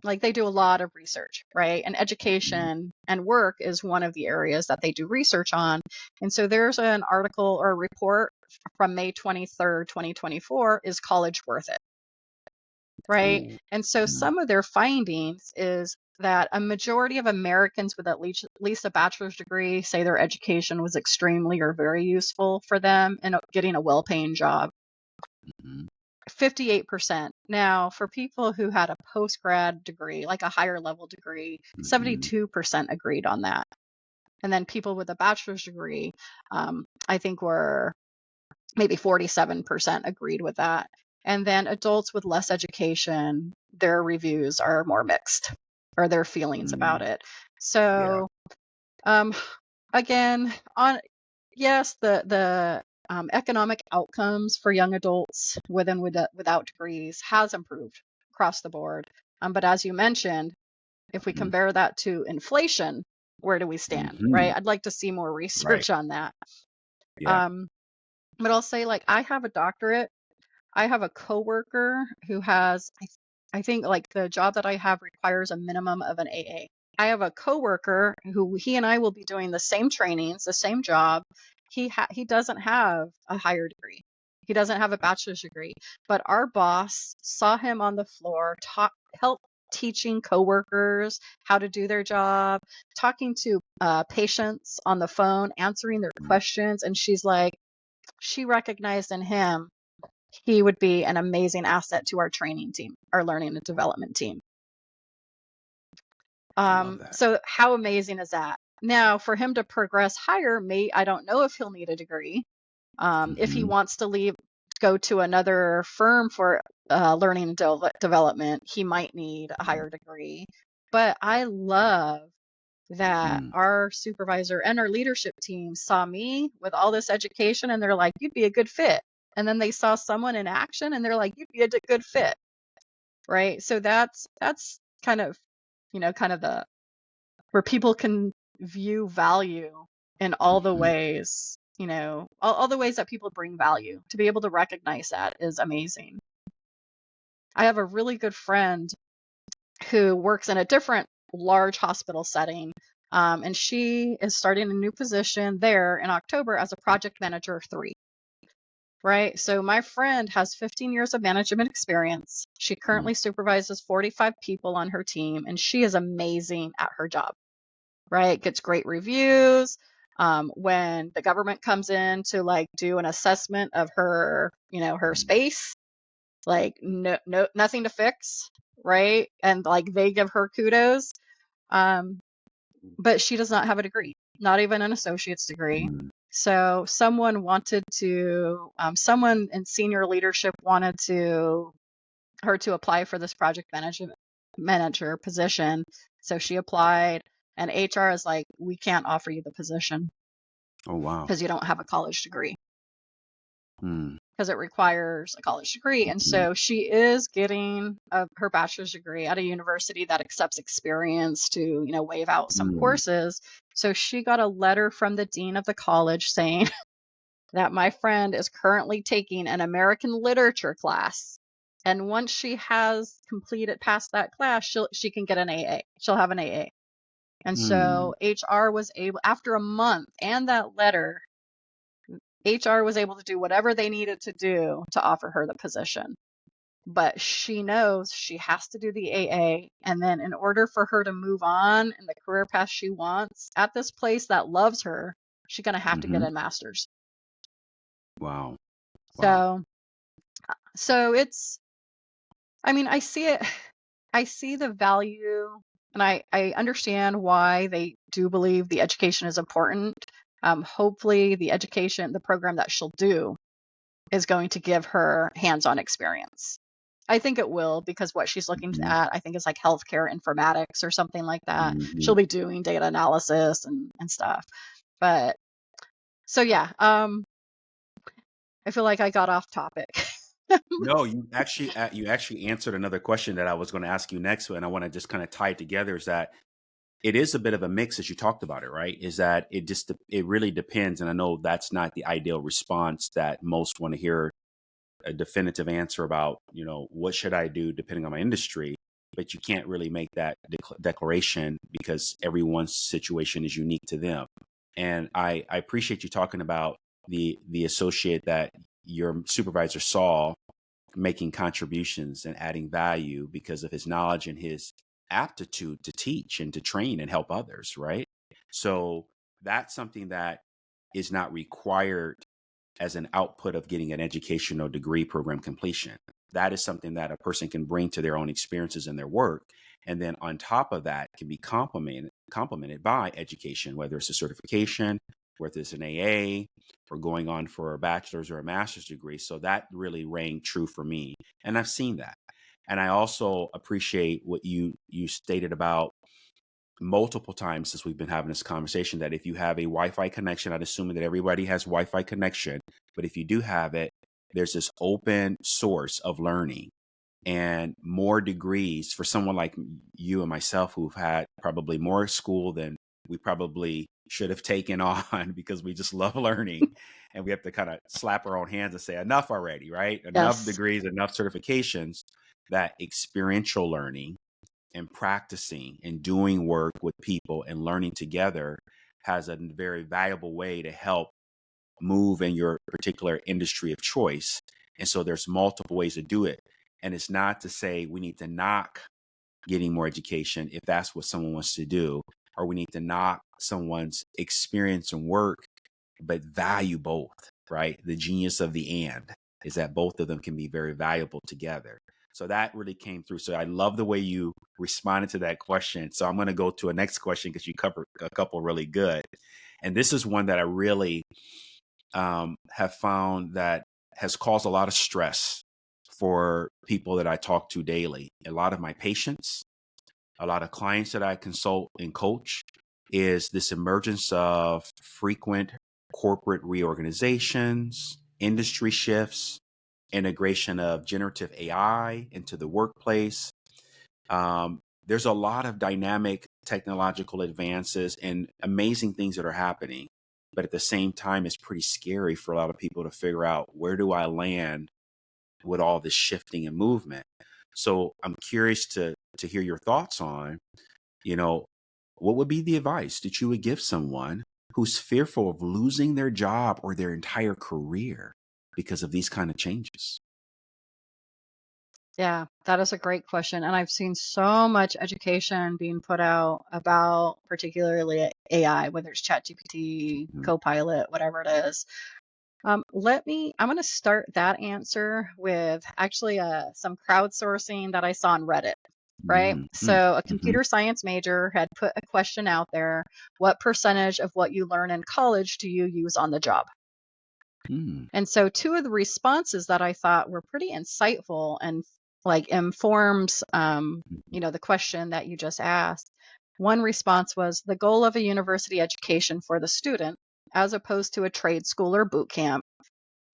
like they do a lot of research, right? And education and work is one of the areas that they do research on. And so there's an article or a report from May 23rd, 2024, is college worth it? Right? Ooh. And so some of their findings is that a majority of Americans with at least a bachelor's degree say their education was extremely or very useful for them in getting a well-paying job. 58%. Now, for people who had a post-grad degree, like a higher level degree, 72% agreed on that. And then people with a bachelor's degree, I think were maybe 47% agreed with that. And then adults with less education, their reviews are more mixed, or their feelings about it. So, again, yes, the economic outcomes for young adults with and without degrees has improved across the board. But as you mentioned, if we compare that to inflation, where do we stand, right? I'd like to see more research on that. Yeah. But I'll say, like, I have a doctorate. I have a coworker who has, I think, like, the job that I have requires a minimum of an AA. I have a coworker who he and I will be doing the same trainings, the same job. He doesn't have a higher degree. He doesn't have a bachelor's degree, but our boss saw him on the floor, help teaching coworkers how to do their job, talking to patients on the phone, answering their questions, and she recognized in him he would be an amazing asset to our training team, our learning and development team. I love that. So how amazing is that? Now, for him to progress higher, I don't know if he'll need a degree. If he wants to go to another firm for learning and development, he might need a higher degree. But I love that our supervisor and our leadership team saw me with all this education, and they're like, you'd be a good fit. And then they saw someone in action, and they're like, you'd be a good fit, right? So that's kind of, kind of where people can view value in all the ways, all the ways that people bring value. To be able to recognize that is amazing. I have a really good friend who works in a different large hospital setting, and she is starting a new position there in October as a project manager 3. Right? So my friend has 15 years of management experience. She currently supervises 45 people on her team, and she is amazing at her job, right? Gets great reviews. When the government comes in to like do an assessment of her, her space, like nothing to fix, right? And like they give her kudos. But she does not have a degree, not even an associate's degree. So someone in senior leadership wanted her to apply for this project manager position. So she applied, and HR is like, we can't offer you the position. Oh, wow. Because you don't have a college degree. Because it requires a college degree. And so she is getting her bachelor's degree at a university that accepts experience to, waive out some courses. So she got a letter from the dean of the college saying that my friend is currently taking an American literature class. And once she has passed that class, she can get an AA. She'll have an AA. And so HR was able, after a month and that letter, HR was able to do whatever they needed to do to offer her the position. But she knows she has to do the AA. And then in order for her to move on in the career path she wants at this place that loves her, she's going to have to get a master's. Wow. So it's, I see it. I see the value, and I understand why they do believe the education is important. Hopefully the program that she'll do is going to give her hands-on experience. I think it will, because what she's looking at, I think, is like healthcare informatics or something like that. She'll be doing data analysis and stuff. But so yeah, I feel like I got off topic. No, you actually answered another question that I was going to ask you next, and I want to just kind of tie it together. Is that it is a bit of a mix, as you talked about it, right? Is that it really depends, and I know that's not the ideal response that most want to hear a definitive answer about, what should I do depending on my industry, but you can't really make that declaration because everyone's situation is unique to them. And I appreciate you talking about the associate that your supervisor saw making contributions and adding value because of his knowledge and his aptitude to teach and to train and help others, right? So that's something that is not required as an output of getting an educational degree program completion. That is something that a person can bring to their own experiences in their work. And then on top of that can be complemented by education, whether it's a certification, whether it's an AA, or going on for a bachelor's or a master's degree. So that really rang true for me. And I've seen that. And I also appreciate what you stated about multiple times since we've been having this conversation, that if you have a Wi-Fi connection, I'd assume that everybody has Wi-Fi connection, but if you do have it, there's this open source of learning and more degrees for someone like you and myself who've had probably more school than we probably should have taken on because we just love learning, and we have to kind of slap our own hands and say enough already, right? Enough Yes. degrees, enough certifications. That experiential learning and practicing and doing work with people and learning together has a very valuable way to help move in your particular industry of choice. And so there's multiple ways to do it. And it's not to say we need to knock getting more education if that's what someone wants to do, or we need to knock someone's experience and work, but value both, right? The genius of the and is that both of them can be very valuable together. So that really came through. So I love the way you responded to that question. So I'm going to go to a next question because you covered a couple really good. And this is one that I really have found that has caused a lot of stress for people that I talk to daily. A lot of my patients, a lot of clients that I consult and coach, is this emergence of frequent corporate reorganizations, industry shifts, integration of generative AI into the workplace. There's a lot of dynamic technological advances and amazing things that are happening. But at the same time, it's pretty scary for a lot of people to figure out, where do I land with all this shifting and movement? So I'm curious to hear your thoughts on, you know, what would be the advice that you would give someone who's fearful of losing their job or their entire career because of these kind of changes? Yeah, that is a great question. And I've seen so much education being put out about particularly AI, whether it's ChatGPT, Mhm. Copilot, whatever it is. I'm going to start that answer with actually some crowdsourcing that I saw on Reddit, right? Mhm. So a Mhm. computer science major had put a question out there: what percentage of what you learn in college do you use on the job? Mhm. And so two of the responses that I thought were pretty insightful and like informs, the question that you just asked. One response was: the goal of a university education for the student, as opposed to a trade school or boot camp,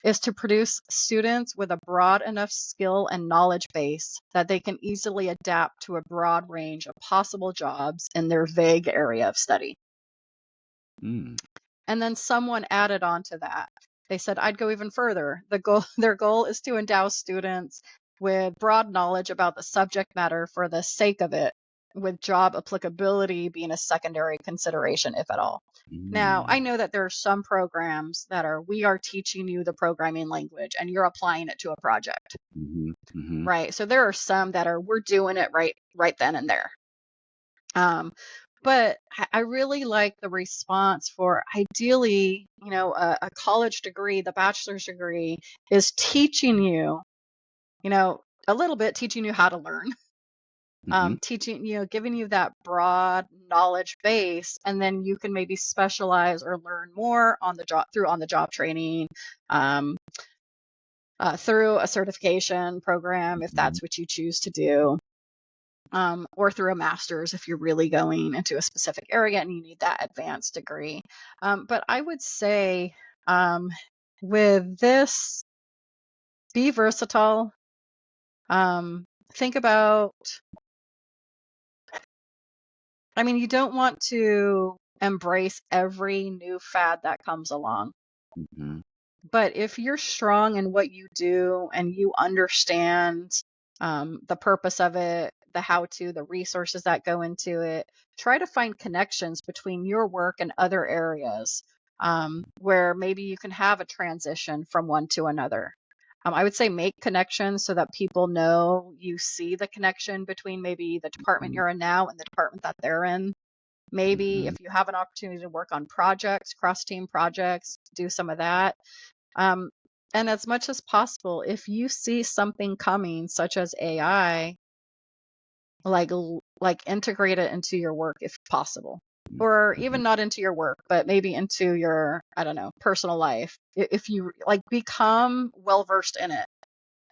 is to produce students with a broad enough skill and knowledge base that they can easily adapt to a broad range of possible jobs in their vague area of study. Mhm. And then someone added on to that. They said, I'd go even further. Their goal is to endow students with broad knowledge about the subject matter for the sake of it, with job applicability being a secondary consideration, if at all. Now, I Mm. know that there are some programs that we are teaching you the programming language and you're applying it to a project, Mhm. Mhm. right? So there are some that we're doing it right then and there. But I really like the response for ideally, a college degree, the bachelor's degree is teaching you, a little bit teaching you how to learn, Mhm. teaching you, giving you that broad knowledge base, and then you can maybe specialize or learn more on the job through on the job training, um, through a certification program if Mhm. that's what you choose to do. Or through a master's if you're really going into a specific area and you need that advanced degree. But I would say with this, be versatile. Think about, you don't want to embrace every new fad that comes along. Mhm. But if you're strong in what you do and you understand the purpose of it, the how to, the resources that go into it, try to find connections between your work and other areas where maybe you can have a transition from one to another. I would say make connections so that people know you see the connection between maybe the department you're in now and the department that they're in. Maybe Mhm. if you have an opportunity to work on projects, cross-team projects, do some of that. Um, and as much as possible, if you see something coming, such as AI, like integrate it into your work if possible, or Mhm. even not into your work, but maybe into your, I don't know, personal life. If you like become well versed in it,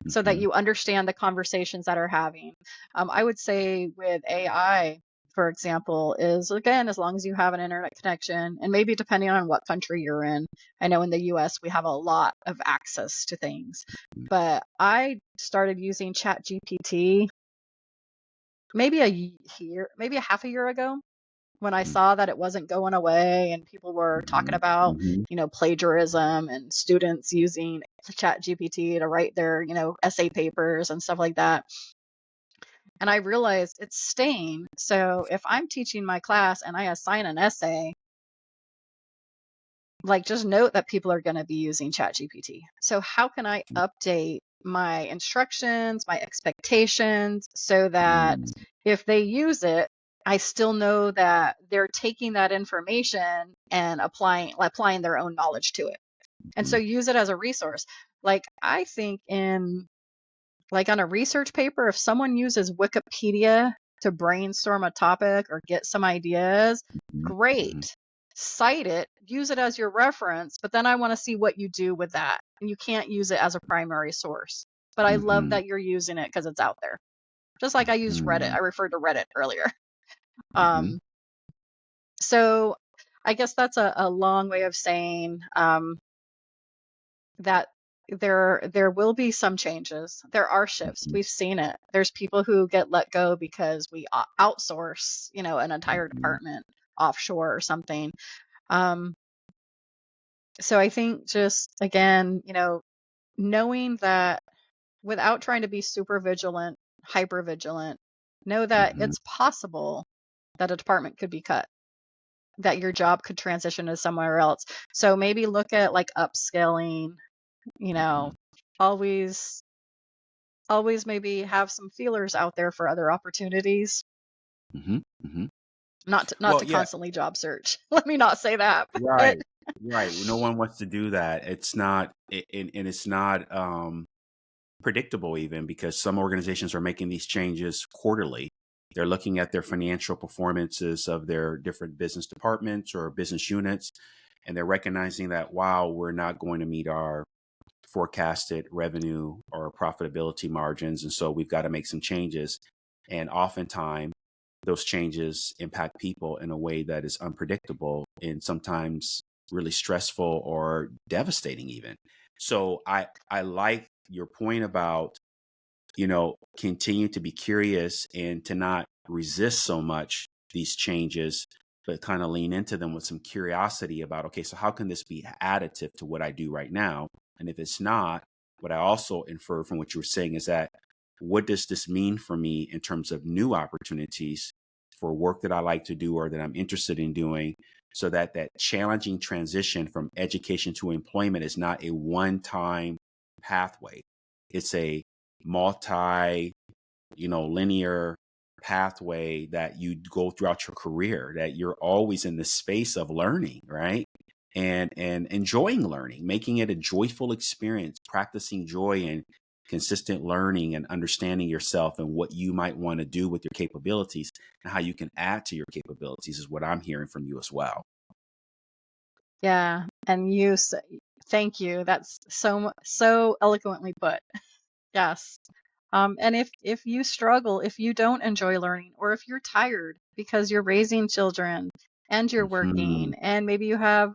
so that Mhm. you understand the conversations that are having. I would say with AI, for example, is again, as long as you have an internet connection, and maybe depending on what country you're in. I know in the US, we have a lot of access to things, but I started using ChatGPT maybe maybe a half a year ago when I saw that it wasn't going away and people were talking Mhm. about, Mhm. plagiarism and students using ChatGPT to write their, essay papers and stuff like that. And I realized it's staying. So if I'm teaching my class and I assign an essay, like just note that people are going to be using ChatGPT. So how can I update my instructions, my expectations so that Mhm. if they use it, I still know that they're taking that information and applying their own knowledge to it. And so Mhm. use it as a resource. Like I think on a research paper, if someone uses Wikipedia to brainstorm a topic or get some ideas, Mhm. great. Cite it, use it as your reference, but then I want to see what you do with that. And you can't use it as a primary source. But I love Mhm. that you're using it because it's out there. Just like I used Reddit. Mhm. I referred to Reddit earlier. Mhm. Um, so I guess that's a long way of saying that there will be some changes. There are shifts. We've seen it. There's people who get let go because we outsource, an entire Mhm. department offshore or something. Um, so I think just again, knowing that without trying to be super vigilant, hyper vigilant, know that Mhm. it's possible that a department could be cut, that your job could transition to somewhere else. So maybe look at like upscaling, you know, always always maybe have some feelers out there for other opportunities, Mhm. Mhm. not Well, to yeah, constantly job search. Let me not say that. But right, right. No one wants to do that. It's not, and it's not predictable even because some organizations are making these changes quarterly. They're looking at their financial performances of their different business departments or business units, and they're recognizing that wow, we're not going to meet our forecasted revenue or profitability margins. And so we've got to make some changes. And oftentimes, those changes impact people in a way that is unpredictable and sometimes really stressful or devastating, even. So I like your point about, continue to be curious and to not resist so much these changes, but kind of lean into them with some curiosity about, okay, so how can this be additive to what I do right now? And if it's not, what I also infer from what you were saying is that what does this mean for me in terms of new opportunities for work that I like to do or that I'm interested in doing, so that that challenging transition from education to employment is not a one-time pathway. It's a multi, linear pathway that you go throughout your career, that you're always in the space of learning, right? And enjoying learning, making it a joyful experience, practicing joy and consistent learning and understanding yourself and what you might want to do with your capabilities and how you can add to your capabilities is what I'm hearing from you as well. yeah, and thank you. That's so eloquently put. Yes. And if you struggle, if you don't enjoy learning, or if you're tired because you're raising children and you're Mhm. working, and maybe you have,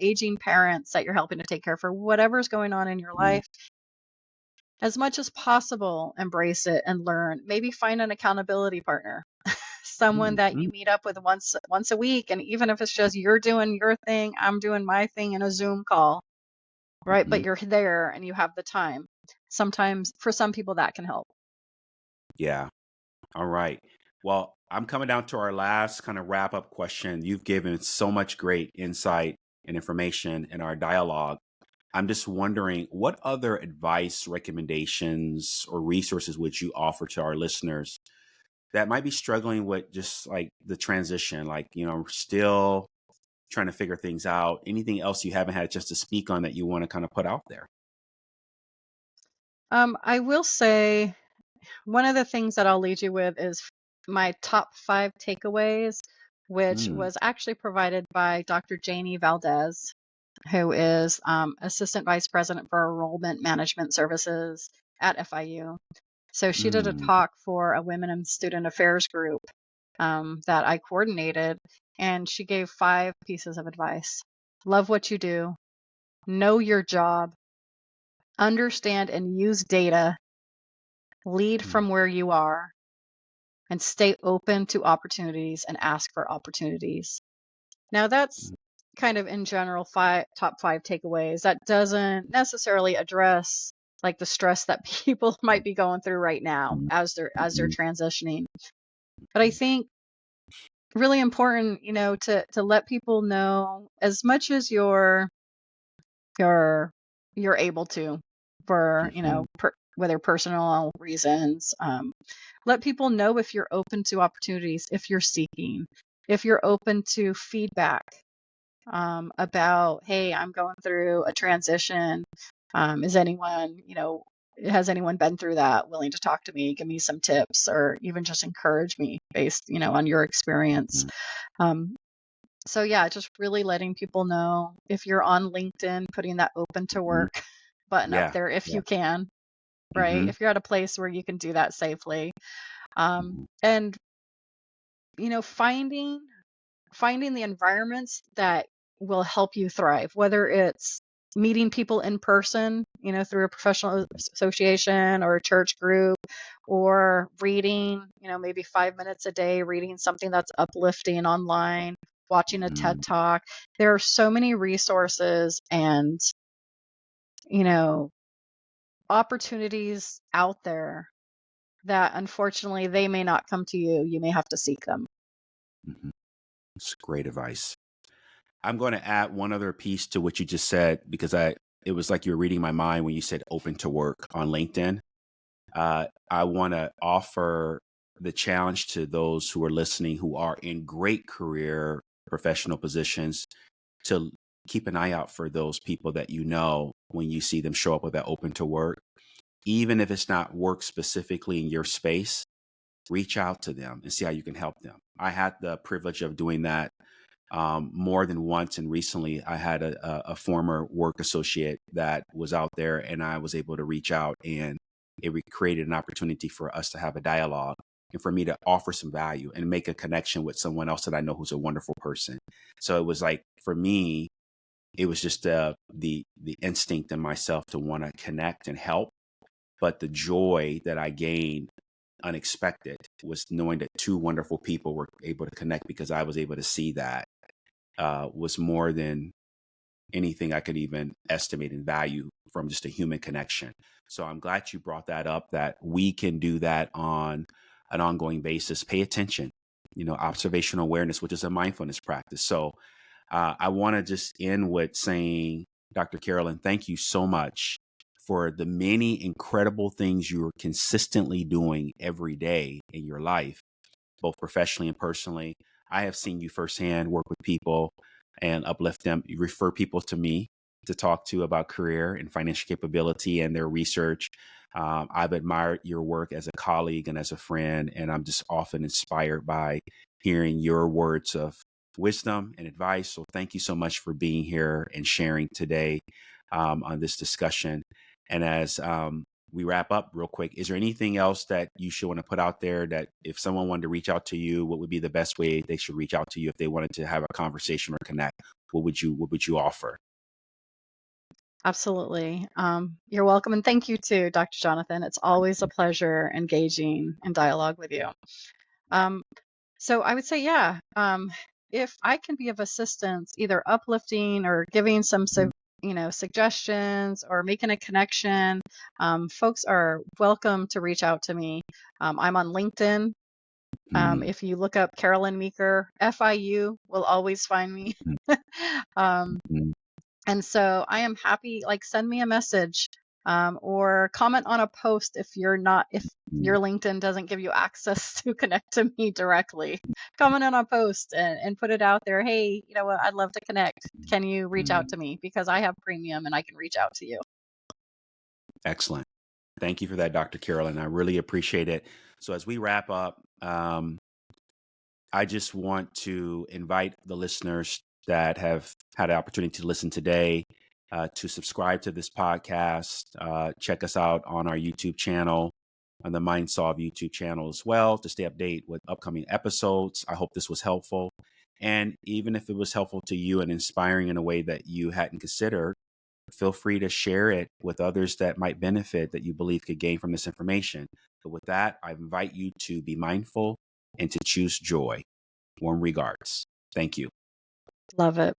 aging parents that you're helping to take care of, for whatever's going on in your Mhm. life, as much as possible, embrace it and learn. Maybe find an accountability partner, someone that you Mhm. meet up with once a week, and even if it's just you're doing your thing, I'm doing my thing in a Zoom call, right? Hmm. But you're there and you have the time. Sometimes for some people that can help. Yeah. All right. Well, I'm coming down to our last kind of wrap up question. You've given so much great insight and information in our dialogue. I'm just wondering what other advice, recommendations, or resources would you offer to our listeners that might be struggling with just like the transition, like, still trying to figure things out? Anything else you haven't had a chance to speak on that you want to kind of put out there? I will say one of the things that I'll lead you with is my top 5 takeaways, which Mm, was actually provided by Dr. Janie Valdez, who is Assistant Vice President for Enrollment Management Services at FIU. So she did a mm, talk for a Women in Student Affairs group that I coordinated, and she gave 5 pieces of advice. Love what you do, know your job, understand and use data, lead mm, from where you are, and stay open to opportunities and ask for opportunities. Now, that's mm, kind of in general top 5 takeaways. That doesn't necessarily address like the stress that people might be going through right now mm, as they're mm, transitioning. But I think really important, to let people know as much as you're you're able to for, mhm, whether personal reasons. Let people know if you're open to opportunities, if you're seeking, if you're open to feedback about, hey, I'm going through a transition. Is anyone, has anyone been through that, willing to talk to me, give me some tips, or even just encourage me based, on your experience. mhm, Um, so yeah, just really letting people know if you're on LinkedIn, putting that open to mhm. work button up Yeah. there if Yeah. you can, right? Hmm. If you're at a place where you can do that safely. And finding the environments that will help you thrive, whether it's meeting people in person, through a professional association or a church group, or reading, maybe 5 minutes a day, reading something that's uplifting online, watching a TED Mm, Talk. There are so many resources and, you know, opportunities out there that unfortunately they may not come to you. You may have to seek them. mhm. It's great advice. I'm going to add one other piece to what you just said because it was like you were reading my mind when you said open to work on LinkedIn. I want to offer the challenge to those who are listening who are in great career professional positions to keep an eye out for those people that when you see them show up with that open to work, even if it's not work specifically in your space. Reach out to them and see how you can help them. I had the privilege of doing that more than once. And recently, I had a former work associate that was out there, and I was able to reach out, and created an opportunity for us to have a dialogue and for me to offer some value and make a connection with someone else that I know who's a wonderful person. So it was like, for me, it was just the instinct in myself to want to connect and help. But the joy that I gained unexpected was knowing that 2 wonderful people were able to connect because I was able to see that was more than anything I could even estimate in value from just a human connection. So I'm glad you brought that up, that we can do that on an ongoing basis. Pay attention, observational awareness, which is a mindfulness practice. So I want to just end with saying, Dr. Carolyn, thank you so much for the many incredible things you're consistently doing every day in your life, both professionally and personally. I have seen you firsthand work with people and uplift them. You refer people to me to talk to about career and financial capability and their research. I've admired your work as a colleague and as a friend, and I'm just often inspired by hearing your words of wisdom and advice. So thank you so much for being here and sharing today on this discussion. And as we wrap up real quick, is there anything else that you should want to put out there, that if someone wanted to reach out to you, what would be the best way they should reach out to you if they wanted to have a conversation or connect? What would you offer? Absolutely. You're welcome. And thank you too, Dr. Jonathan. It's always a pleasure engaging in dialogue with you. Um, so I would say, yeah, if I can be of assistance, either uplifting or giving some suggestions or making a connection, folks are welcome to reach out to me. I'm on LinkedIn. If you look up Carolyn Meeker, FIU will always find me. um, Mhm. and so I am happy, like send me a message, or comment on a post if your LinkedIn doesn't give you access to connect to me directly. Comment on a post and put it out there. Hey, you know what? I'd love to connect. Can you reach out to me? Because I have premium and I can reach out to you. Excellent. Thank you for that, Dr. Carolyn. I really appreciate it. So as we wrap up, I just want to invite the listeners that have had an opportunity to listen today to subscribe to this podcast. Check us out on our YouTube channel, on the MindSolve YouTube channel as well, to stay updated with upcoming episodes. I hope this was helpful. And even if it was helpful to you and inspiring in a way that you hadn't considered, feel free to share it with others that might benefit, that you believe could gain from this information. But with that, I invite you to be mindful and to choose joy. Warm regards. Thank you. Love it.